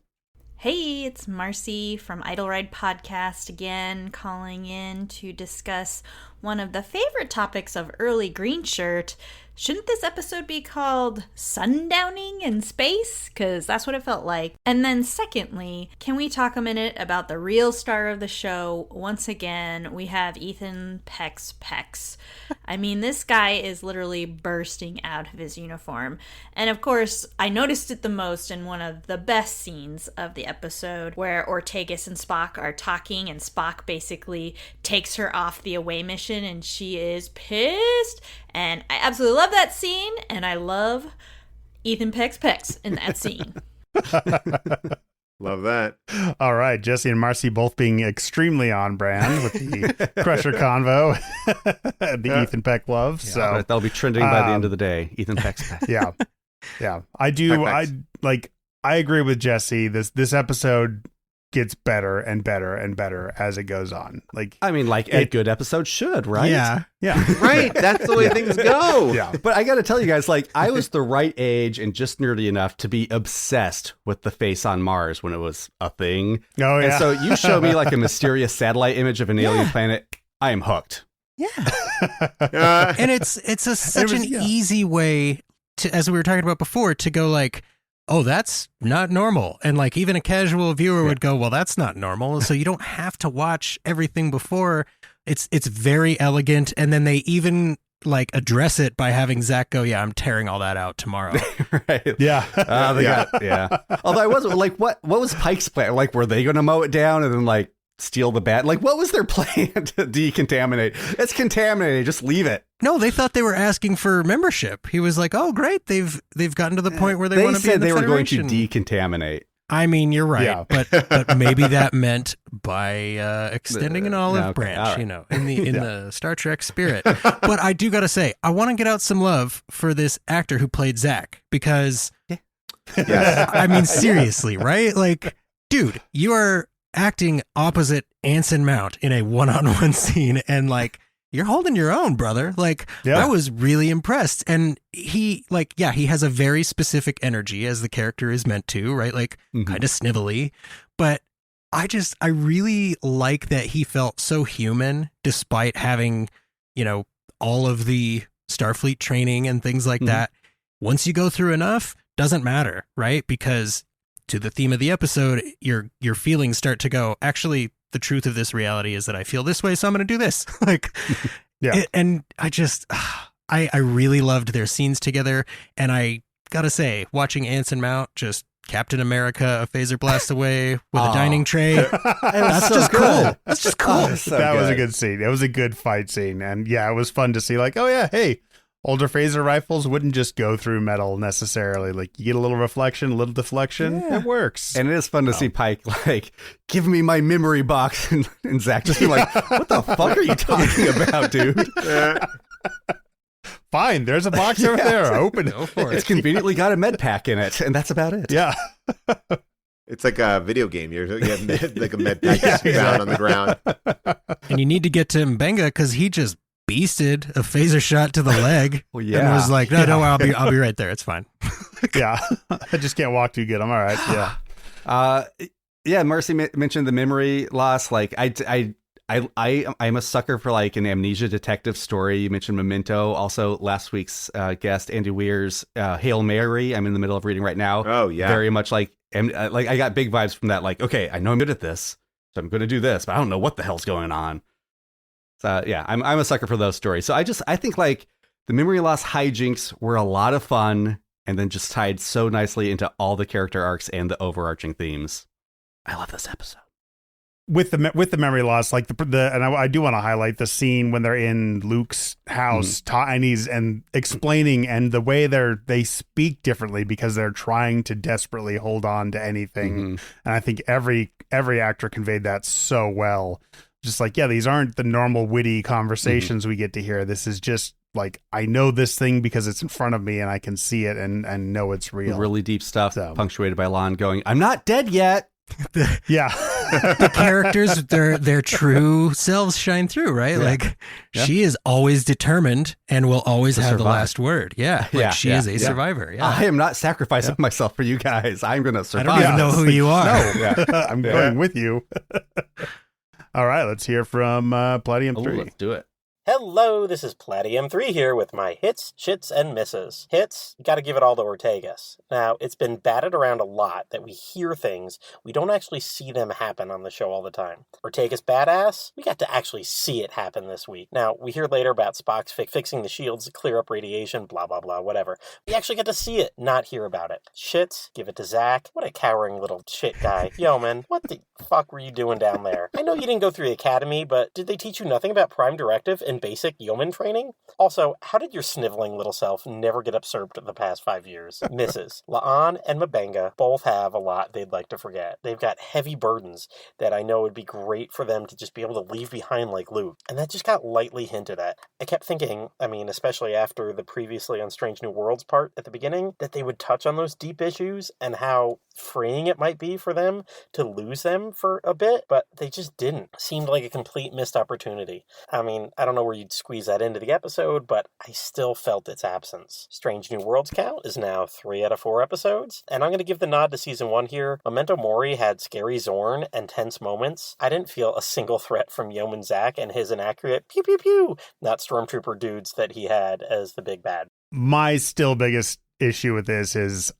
Hey, it's Marcy from Idle Ride Podcast again, calling in to discuss one of the favorite topics of early Green Shirt. Shouldn't this episode be called Sundowning in Space? Because that's what it felt like. And then secondly, can we talk a minute about the real star of the show? Once again, we have Ethan Pex. I mean, this guy is literally bursting out of his uniform. And of course, I noticed it the most in one of the best scenes of the episode where Ortegas and Spock are talking and Spock basically takes her off the away mission and she is pissed. And I absolutely love that scene, and I love Ethan Pex in that scene. Love that. All right, Jesse and Marcy both being extremely on brand with the Crusher convo, the Ethan Peck love. Yeah, so that'll be trending by the end of the day. Ethan Peck's back. Yeah. I do. I agree with Jesse. This episode gets better and better and better as it goes on. A good episode should, right? Yeah. Right. That's the way things go. Yeah. But I got to tell you guys, I was the right age and just nerdy enough to be obsessed with the face on Mars when it was a thing. Oh, yeah. And so you show me a mysterious satellite image of an alien planet. I am hooked. Yeah. And it's such an easy way to, as we were talking about before, to go oh, that's not normal. And even a casual viewer would go, well, that's not normal. So you don't have to watch everything before. It's very elegant. And then they even address it by having Zach go, yeah, I'm tearing all that out tomorrow. Right. Yeah. Although I wasn't what was Pike's plan? Were they going to mow it down and then steal the bat? What was their plan to decontaminate? It's contaminated. Just leave it. No, they thought they were asking for membership. He was like, "Oh, great! They've gotten to the point where they want to be in the They said they were going to Federation." decontaminate. I mean, you're right, Yeah. but maybe that meant by extending an olive okay, branch, all right. in the Star Trek spirit. But I do got to say, I want to get out some love for this actor who played Zach because, I mean, seriously, right? Dude, you are acting opposite Anson Mount in a one-on-one scene, and you're holding your own, brother. I was really impressed. And he, he has a very specific energy as the character is meant to, right? Kind of snivelly. But I really like that he felt so human despite having, all of the Starfleet training and things like that. Once you go through enough, doesn't matter, right? Because to the theme of the episode, your feelings start to go, actually, the truth of this reality is that I feel this way, so I'm going to do this. And I really loved their scenes together. And I got to say, watching Anson Mount just Captain America a phaser blast away with a dining tray. That's just cool. That's just cool. That was a good scene. It was a good fight scene. And it was fun to see hey, older phaser rifles wouldn't just go through metal necessarily. You get a little reflection, a little deflection. It works. And it is fun to see Pike give me my memory box, and Zach just be like, what the fuck are you talking about, dude? Fine, there's a box over there. Open it. Go for It's it. conveniently got a med pack in it, and that's about it. Yeah. It's like a video game. You have a med pack just down on the ground. And you need to get to Mbenga because he just beasted a phaser shot to the leg. Well, yeah. And was like, no, I'll be right there. It's fine. Yeah. I just can't walk too good. I'm all right. Yeah. Marcy mentioned the memory loss. I'm a sucker for an amnesia detective story. You mentioned Memento. Also, last week's guest, Andy Weir's Hail Mary. I'm in the middle of reading right now. Oh, yeah. Very much I got big vibes from that. Okay, I know I'm good at this, so I'm going to do this, but I don't know what the hell's going on. So yeah, I'm a sucker for those stories. So I think the memory loss hijinks were a lot of fun, and then just tied so nicely into all the character arcs and the overarching themes. I love this episode. With the memory loss, and I do want to highlight the scene when they're in Luke's house, and he's explaining, and the way they speak differently because they're trying to desperately hold on to anything. And I think every actor conveyed that so well. Just these aren't the normal witty conversations we get to hear. This is just I know this thing because it's in front of me and I can see it and know it's real. Really deep stuff, punctuated by Lon going, "I'm not dead yet." Yeah. the characters, their true selves shine through, right? Yeah. Like Yeah. she is always determined and will always To have the survive. last word. Yeah. Like she is a survivor. Yeah. I am not sacrificing myself for you guys. I'm going to I survive. don't even know who you are. No, I'm going with you. All right, let's hear from Palladium 3. Let's do it. Hello, this is Palladium 3 here with my hits, shits, and misses. Hits, gotta give it all to Ortegas. Now, it's been batted around a lot that we hear things, we don't actually see them happen on the show all the time. Ortegas badass, we got to actually see it happen this week. Now, we hear later about Spock's fixing the shields to clear up radiation, blah, blah, blah, whatever. We actually get to see it, not hear about it. Shits, give it to Zach. What a cowering little shit guy. Yo, man, what the fuck were you doing down there? I know you didn't go through the academy, but did they teach you nothing about Prime Directive and basic yeoman training? Also, how did your sniveling little self never get usurped the past 5 years? Misses. La'an and M'Benga both have a lot they'd like to forget. They've got heavy burdens that I know would be great for them to just be able to leave behind like Luke. And that just got lightly hinted at. I kept thinking, especially after the previously on Strange New Worlds part at the beginning, that they would touch on those deep issues and how freeing it might be for them to lose them for a bit, but they just didn't. Seemed like a complete missed opportunity. I don't know where you'd squeeze that into the episode, but I still felt its absence. Strange New Worlds count is now 3 out of 4 episodes, and I'm going to give the nod to season 1 here. Memento Mori had scary Zorn and tense moments. I didn't feel a single threat from Yeoman Zach and his inaccurate pew pew pew, not stormtrooper dudes that he had as the big bad. My still biggest issue with this is,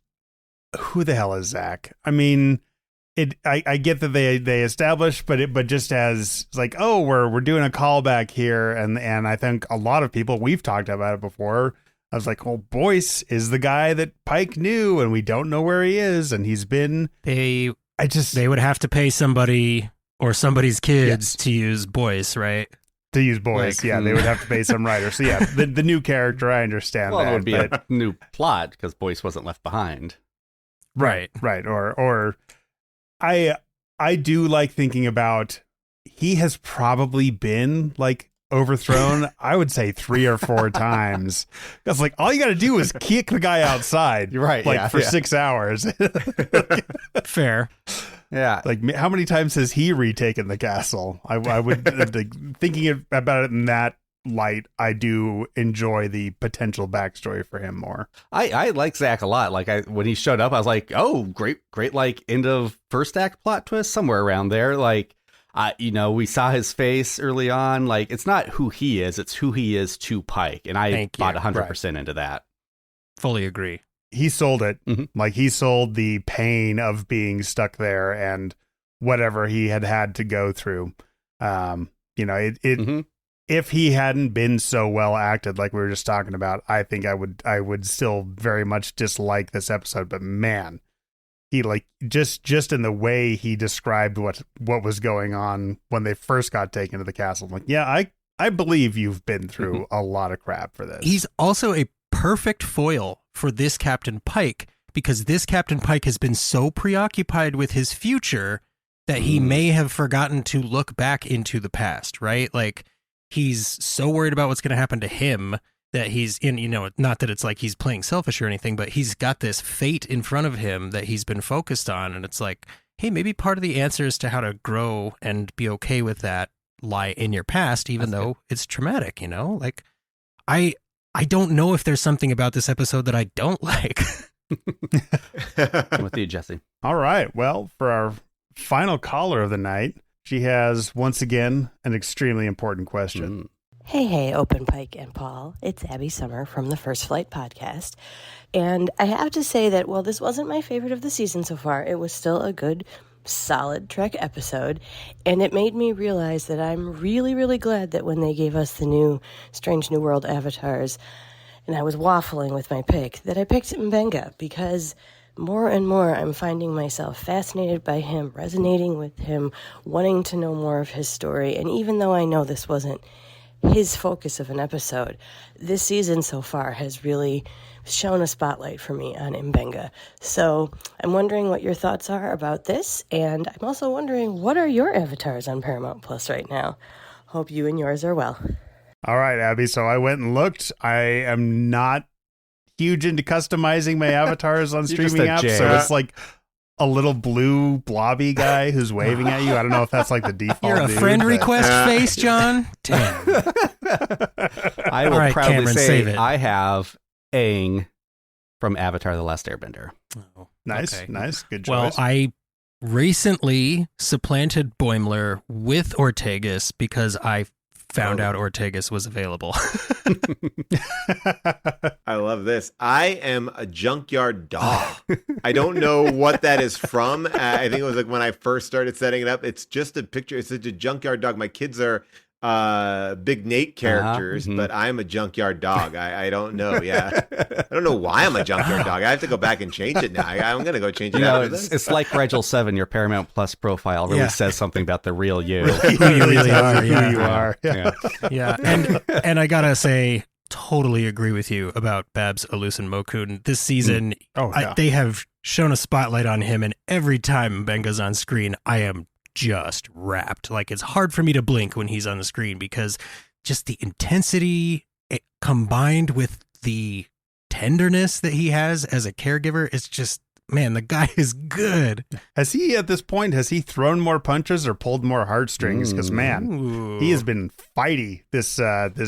who the hell is Zach? I get that they established, but just as it's like, oh, we're doing a callback here, and I think a lot of people, we've talked about it before. I was like, well, Boyce is the guy that Pike knew, and we don't know where he is, and he's been. They would have to pay somebody or somebody's kids to use Boyce, right? To use Boyce, they would have to pay some writer. So yeah, the new character, I understand that. It would be a new plot because Boyce wasn't left behind. Right. Or I do like thinking about, he has probably been like overthrown, I would say 3 or 4 times. That's like, all you got to do is kick the guy outside. You're right. For 6 hours. Fair. Yeah. Like, how many times has he retaken the castle? I would thinking about it in that light, I do enjoy the potential backstory for him more. I like Zach a lot. Like, when he showed up, I was like, oh, great, like end of first act plot twist somewhere around there. Like, we saw his face early on. Like, it's not who he is, it's who he is to Pike. And I bought 100% into that. Fully agree. He sold it. Mm-hmm. Like, he sold the pain of being stuck there and whatever he had to go through. If he hadn't been so well acted, like we were just talking about, I think I would still very much dislike this episode. But man, he just in the way he described what was going on when they first got taken to the castle. I'm like, yeah, I believe you've been through a lot of crap for this. He's also a perfect foil for this Captain Pike, because this Captain Pike has been so preoccupied with his future that he may have forgotten to look back into the past, right? Like, he's so worried about what's going to happen to him that he's in, not that it's like he's playing selfish or anything, but he's got this fate in front of him that he's been focused on. And it's like, hey, maybe part of the answers to how to grow and be okay with that lie in your past, even though it's traumatic, Like, I don't know if there's something about this episode that I don't like. I'm with you, Jesse. All right. Well, for our final caller of the night, she has, once again, an extremely important question. Hey, Open Pike and Paul. It's Abby Summer from the First Flight podcast. And I have to say that, while this wasn't my favorite of the season so far, it was still a good, solid Trek episode. And it made me realize that I'm really, really glad that when they gave us the new Strange New World avatars, and I was waffling with my pick, that I picked M'Benga, because more and more I'm finding myself fascinated by him, resonating with him, wanting to know more of his story. And even though I know this wasn't his focus of an episode, this season so far has really shone a spotlight for me on M'Benga. So I'm wondering what your thoughts are about this, and I'm also wondering, what are your avatars on Paramount Plus right now? Hope you and yours are well. All right, Abby, so I went and looked. I am not huge into customizing my avatars on streaming apps, so it's like a little blue blobby guy who's waving at you. I don't know if that's like the default. You're a dude, friend but- request face, John? Damn. I will All right, proudly Cameron, say save it. I have Aang from Avatar: The Last Airbender. Oh, Nice, okay. nice. Good Well, choice. I recently supplanted Boimler with Ortegas because I found out Ortegas was available. I love this. I am a junkyard dog. I don't know what that is from. I think it was like when I first started setting it up. It's just a picture. It's such a junkyard dog. My kids are Big Nate characters, but I'm a junkyard dog. I don't know. Yeah. I don't know why I'm a junkyard dog. I have to go back and change it now. I'm going to go change it after this. It's like Rigel 7, your Paramount Plus profile really says something about the real you. Who you really are. Yeah. Who you are. Yeah. Yeah. And I gotta say, totally agree with you about Babs Oluseun-Mokun. This season, they have shown a spotlight on him, and every time Mbenga's on screen, I am just wrapped. Like, it's hard for me to blink when he's on the screen because just the intensity combined with the tenderness that he has as a caregiver, it's just, man, the guy is good. Has he, at this point, thrown more punches or pulled more heartstrings? Because, man, he has been fighty this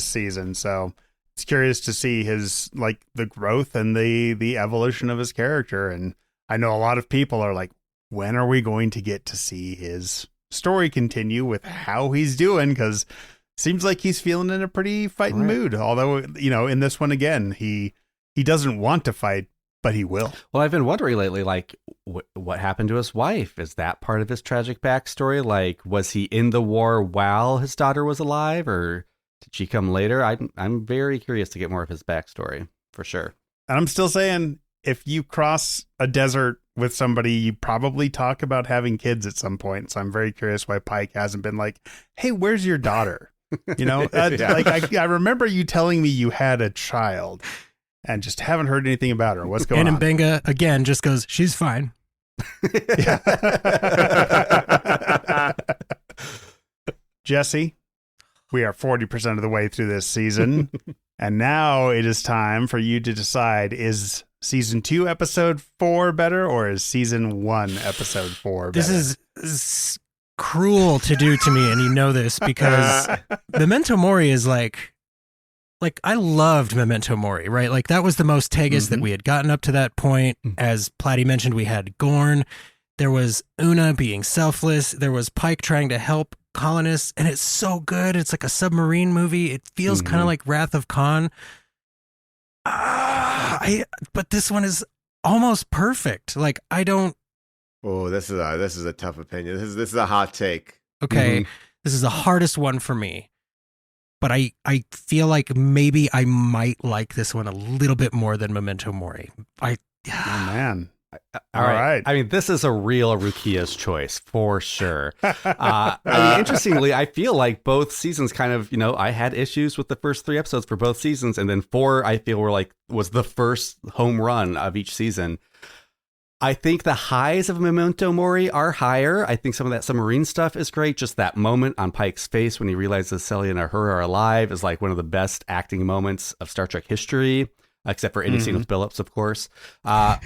season. So it's curious to see his, like, the growth and the evolution of his character. And I know a lot of people are like, when are we going to get to see his story continue with how he's doing? Because it seems like he's feeling in a pretty fighting mood. Although, in this one, again, he doesn't want to fight, but he will. Well, I've been wondering lately, like, what happened to his wife? Is that part of his tragic backstory? Like, was he in the war while his daughter was alive, or did she come later? I'm very curious to get more of his backstory, for sure. And I'm still saying, if you cross a desert with somebody, you probably talk about having kids at some point. So I'm very curious why Pike hasn't been like, hey, where's your daughter? Like, I remember you telling me you had a child and just haven't heard anything about her. What's going on? And Mbenga, again, just goes, she's fine. Jesse, we are 40% of the way through this season. And now it is time for you to decide, is season 2 episode 4 better, or is season 1 episode 4 better? This is cruel to do to me, and you know this, because Memento Mori is like I loved Memento Mori, right? Like, that was the most Tegas that we had gotten up to that point. As Platty mentioned, we had Gorn. There was Una being selfless. There was Pike trying to help colonists, and it's so good. It's like a submarine movie. It feels kind of like Wrath of Khan. But this one is almost perfect. Like, I don't. Oh, this is a tough opinion. This is a hot take. Okay, this is the hardest one for me. But I feel like maybe I might like this one a little bit more than Memento Mori. Oh, man. All right. I mean, this is a real Rukia's choice for sure. I mean, interestingly, I feel like both seasons kind of, I had issues with the first 3 episodes for both seasons, and then 4, I feel was the first home run of each season. I think the highs of Memento Mori are higher. I think some of that submarine stuff is great. Just that moment on Pike's face when he realizes Celia and her are alive is like one of the best acting moments of Star Trek history. Except for any scene with Billups, of course. But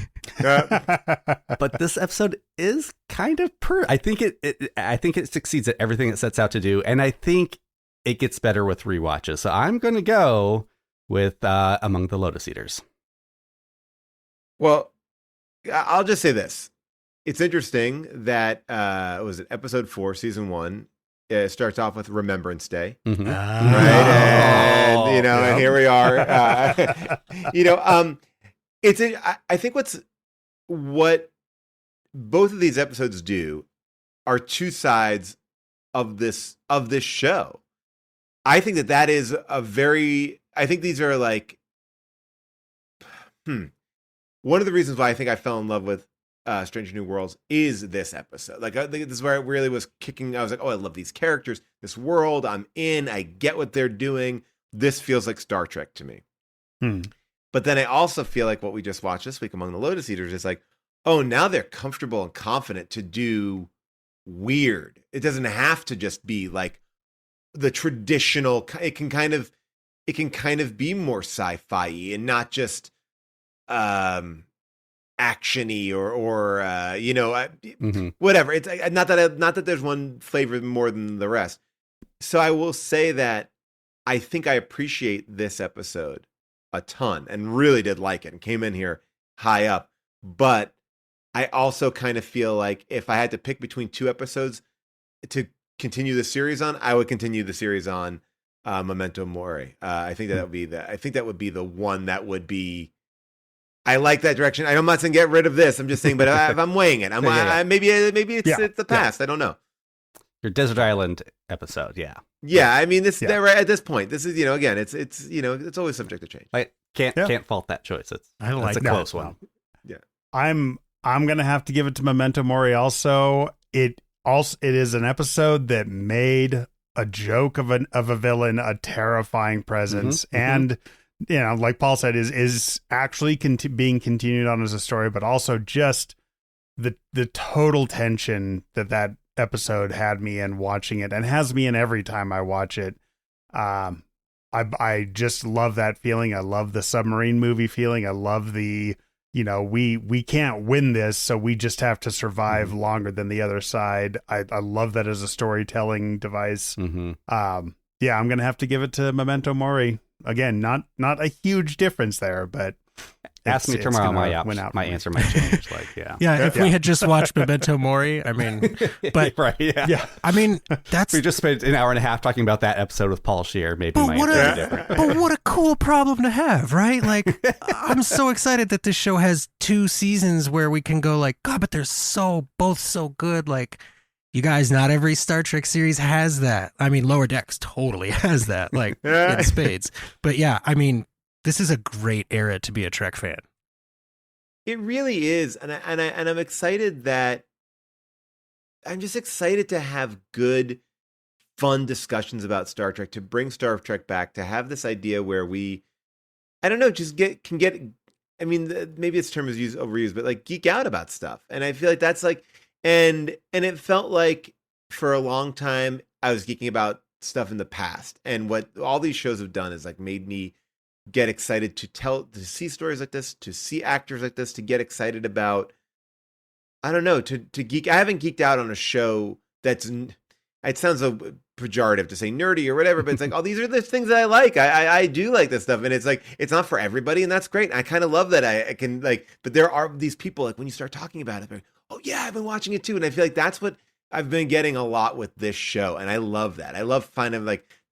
this episode is kind of I think it succeeds at everything it sets out to do, and I think it gets better with rewatches. So I'm going to go with Among the Lotus Eaters. Well, I'll just say this: it's interesting that was it episode 4, season 1. It starts off with Remembrance Day, right? And and here we are. I think what both of these episodes do are two sides of this show. I think that is a very. I think these are like, one of the reasons why I think I fell in love with Stranger New Worlds is this episode. Like, I think this is where it really was kicking. I was like, oh, I love these characters, this world. I'm in. I get what they're doing. This feels like Star Trek to me. But then I also feel like what we just watched this week, Among the Lotus Eaters, is like, oh, now they're comfortable and confident to do weird. It doesn't have to just be like the traditional. It can kind of be more sci-fi and not just actiony or whatever. It's not that there's one flavor more than the rest. So I will say that I think I appreciate this episode a ton and really did like it and came in here high up. But I also kind of feel like if I had to pick between two episodes to continue the series on, I would continue the series on Memento Mori. I think that would be the one that would be. I like that direction. I'm not saying get rid of this. I'm just saying, but if I'm weighing it, maybe it's the past. I don't know. Your Desert Island episode, yeah. Yeah, I mean, they're right at this point. This is, again, it's always subject to change. I can't fault that choice. It's a close one. Yeah, I'm gonna have to give it to Memento Mori. Also, it is an episode that made a joke of a villain a terrifying presence, and like Paul said, is actually being continued on as a story, but also just the total tension that episode had me in watching it and has me in every time I watch it. I just love that feeling. I love the submarine movie feeling. I love the, we can't win this, so we just have to survive longer than the other side. I love that as a storytelling device. I'm going to have to give it to Memento Mori. Again, not a huge difference there, but ask me tomorrow. My answer might change. If we had just watched Memento Mori, I mean, but right, yeah. I mean, we just spent an hour and a half talking about that episode with Paul Scheer. Maybe my answer would be different. But what a cool problem to have, right? Like, I'm so excited that this show has 2 seasons where we can go like, God, but they're both so good. Like, you guys, not every Star Trek series has that. I mean, Lower Decks totally has that, like in spades. But yeah, I mean, this is a great era to be a Trek fan. It really is, and I'm excited that I'm just excited to have good, fun discussions about Star Trek, to bring Star Trek back, to have this idea where we, I don't know, just can get. I mean, maybe this term is overused, but like geek out about stuff, and I feel like that's like, and it felt like for a long time I was geeking about stuff in the past, and what all these shows have done is like made me get excited to see stories like this, to see actors like this, to get excited about, I don't know, to geek. I haven't geeked out on a show that's, it sounds so pejorative to say nerdy or whatever, but it's like, oh, these are the things that I like. I do like this stuff. And it's like, it's not for everybody. And that's great. And I kind of love that I can like, but there are these people, like when you start talking about it, like, oh yeah, I've been watching it too. And I feel like that's what I've been getting a lot with this show. And I love that. I love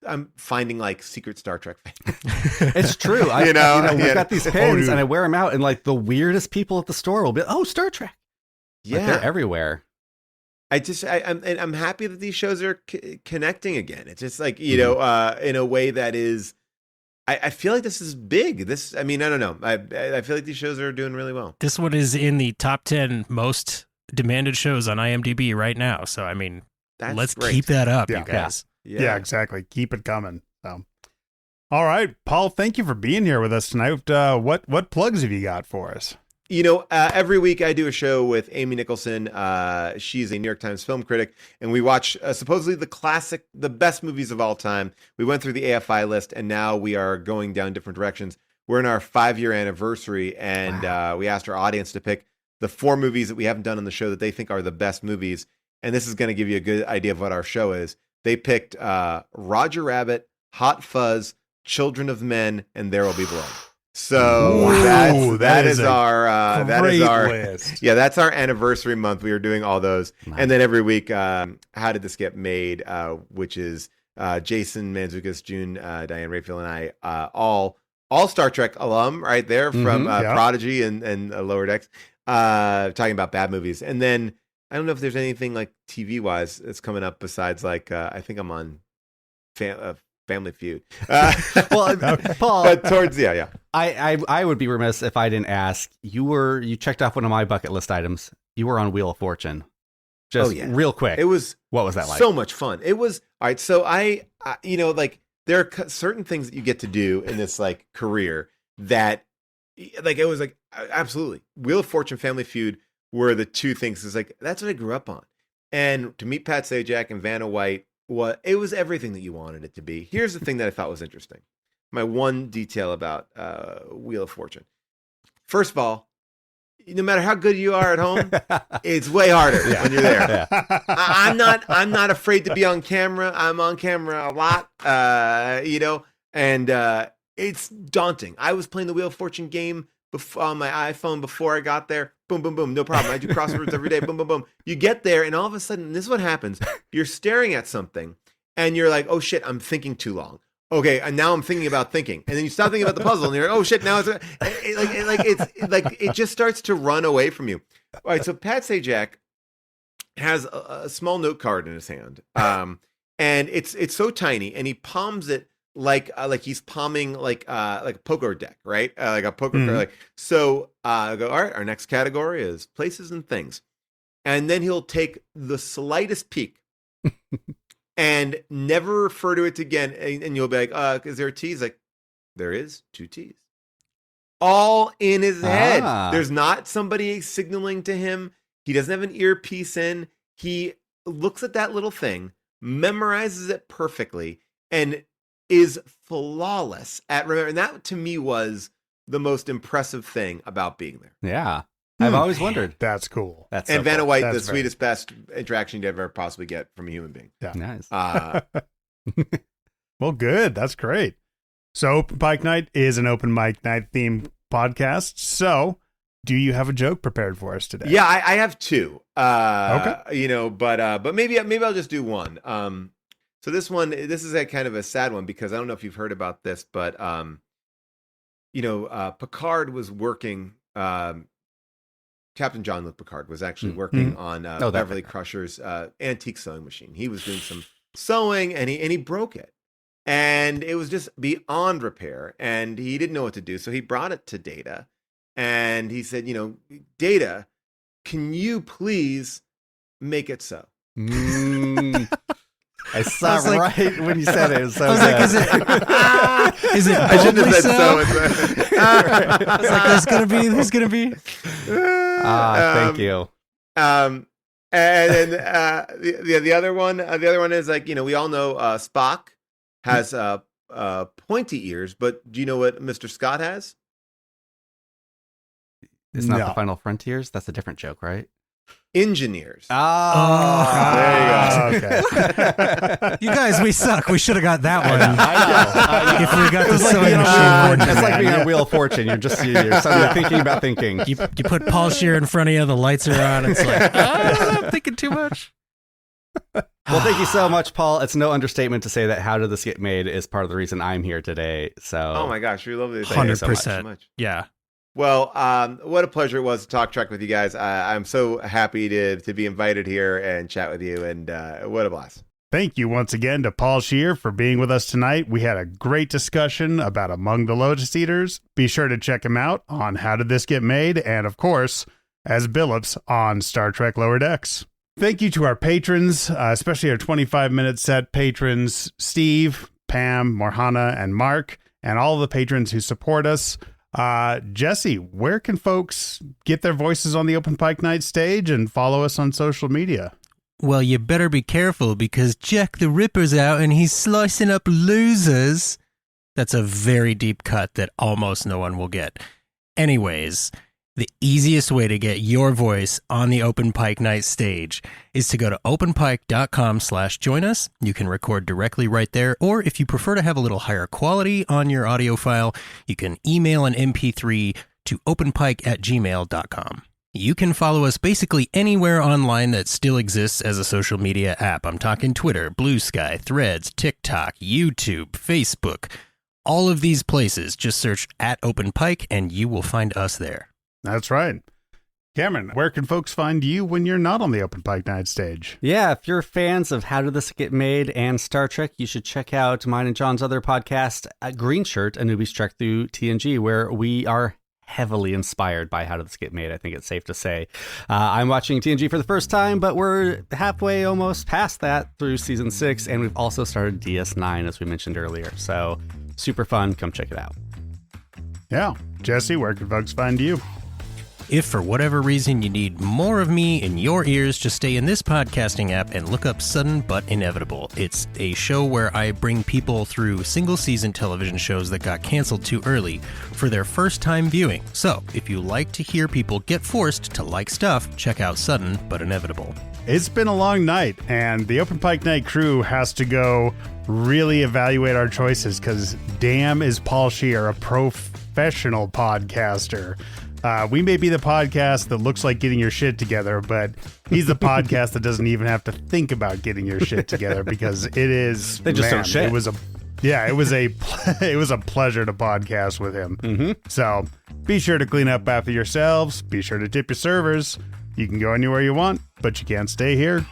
I'm finding like secret Star Trek fans. It's true. We've got these pins and I wear them out, and like the weirdest people at the store will be, oh, Star Trek. Yeah, like, they're everywhere. I'm happy that these shows are connecting again. It's just like, in a way that is, I feel like this is big. I don't know. I feel like these shows are doing really well. This one is in the top 10 most demanded shows on IMDb right now. So, I mean, let's keep that up, you guys. Yeah, exactly. Keep it coming. So, all right, Paul, thank you for being here with us tonight. What plugs have you got for us? Every week I do a show with Amy Nicholson. She's a New York Times film critic, and we watch supposedly the best movies of all time. We went through the AFI list, and now we are going down different directions. We're in our 5-year anniversary, and we asked our audience to pick the 4 movies that we haven't done on the show that they think are the best movies. And this is going to give you a good idea of what our show is. They picked Roger Rabbit, Hot Fuzz, Children of Men, and There Will Be Blood. So that is our list. Yeah, that's our anniversary month. We were doing all those, and then every week, How Did This Get Made? Which is Jason Mantzoukas, June, Diane Raphael, and I, all Star Trek alum, right there from Prodigy and Lower Decks, talking about bad movies, and then. I don't know if there's anything like TV wise that's coming up besides like I think I'm on Family Feud. Well, Paul, but towards I would be remiss if I didn't ask. You checked off one of my bucket list items. You were on Wheel of Fortune. Just real quick. What was that like? So much fun. It was all right. So I like there are certain things that you get to do in this like career that like it was like absolutely Wheel of Fortune, Family Feud. Were the 2 things. It's like, that's what I grew up on. And to meet Pat Sajak and Vanna White, it was everything that you wanted it to be. Here's the thing that I thought was interesting. My one detail about Wheel of Fortune. First of all, no matter how good you are at home, it's way harder when you're there. Yeah. I'm not afraid to be on camera. I'm on camera a lot, and it's daunting. I was playing the Wheel of Fortune game on my iPhone before I got there. Boom, boom, boom. No problem. I do crosswords every day. Boom, boom, boom. You get there, and all of a sudden, this is what happens. You're staring at something, and you're like, oh, shit, I'm thinking too long. Okay, and now I'm thinking about thinking, and then you stop thinking about the puzzle, and you're like, oh shit! Now it just starts to run away from you. All right, so Pat Sajak has a small note card in his hand, and it's so tiny, and he palms it like he's palming like a poker deck, right? Like a poker card. So I go, all right, our next category is places and things, and then he'll take the slightest peek. And never refer to it again. And you'll be like, is there a T? He's like, there is 2 T's. All in his head. There's not somebody signaling to him. He doesn't have an earpiece in. He looks at that little thing, memorizes it perfectly, and is flawless at remembering. And that, to me, was the most impressive thing about being there. Yeah. I've always wondered. That's cool. And so Vanna White, the sweetest, best interaction you'd ever possibly get from a human being. Yeah. Nice. Well, good. That's great. So Open Pike Night is an open mic night themed podcast. So do you have a joke prepared for us today? Yeah, I have 2. Okay. But maybe I'll just do one. So this is a kind of a sad one because I don't know if you've heard about this, but Picard was working. Captain Jean-Luc Picard was actually working on Beverly Crusher's antique sewing machine. He was doing some sewing, and he broke it, and it was just beyond repair, and he didn't know what to do. So he brought it to Data, and he said, Data, can you please make it so? I saw right when you said it. It was so I was good. like, is it I shouldn't have said so. I was like, there's gonna be. Thank you. And then the other one is like, we all know Spock has pointy ears, but do you know what Mr. Scott has? It's not the Final Frontiers. That's a different joke, right? Engineers. There you go. Okay. You guys, we suck. We should have got that one. I know. If we got the sewing being machine one. It's like being on Wheel of Fortune. You're suddenly thinking about thinking. You put Paul Scheer in front of you, the lights are on. It's like, I'm thinking too much. Well, thank you so much, Paul. It's no understatement to say that How Did This Get Made is part of the reason I'm here today. So, oh my gosh, we love this. 100%. Yeah. Well, what a pleasure it was to talk Trek with you guys. I'm so happy to be invited here and chat with you, and what a blast. Thank you once again to Paul Scheer for being with us tonight. We had a great discussion about Among the Lotus Eaters. Be sure to check him out on How Did This Get Made, and of course, as Billups on Star Trek Lower Decks. Thank you to our patrons, especially our 25-minute set patrons, Steve, Pam, Morhana, and Mark, and all the patrons who support us. Jesse, where can folks get their voices on the Open Pike Night Stage and follow us on social media? Well, you better be careful because Jack the Ripper's out and he's slicing up losers. That's a very deep cut that almost no one will get. Anyways, the easiest way to get your voice on the Open Pike Night Stage is to go to openpike.com/join us. You can record directly right there, or if you prefer to have a little higher quality on your audio file, you can email an MP3 to openpike@gmail.com. You can follow us basically anywhere online that still exists as a social media app. I'm talking Twitter, Blue Sky, Threads, TikTok, YouTube, Facebook. All of these places, just search @OpenPike and you will find us there. That's right. Cameron, where can folks find you when you're not on the Open Pike Night Stage? Yeah, if you're fans of How Did This Get Made and Star Trek, you should check out mine and John's other podcast, Green Shirt, A Newbie's Trek Through TNG, where we are heavily inspired by How Did This Get Made, I think it's safe to say. I'm watching TNG for the first time, but we're halfway almost past that through season 6, and we've also started DS9, as we mentioned earlier. So, super fun. Come check it out. Yeah. Jesse, where can folks find you? If for whatever reason you need more of me in your ears, just stay in this podcasting app and look up Sudden But Inevitable. It's a show where I bring people through single-season television shows that got canceled too early for their first-time viewing. So, if you like to hear people get forced to like stuff, check out Sudden But Inevitable. It's been a long night, and the Open Pike Night crew has to go really evaluate our choices because damn is Paul Scheer a professional podcaster. We may be the podcast that looks like getting your shit together, but he's the podcast that doesn't even have to think about getting your shit together because it is. They just don't shit. It was a pleasure to podcast with him. Mm-hmm. So be sure to clean up after yourselves. Be sure to tip your servers. You can go anywhere you want, but you can't stay here.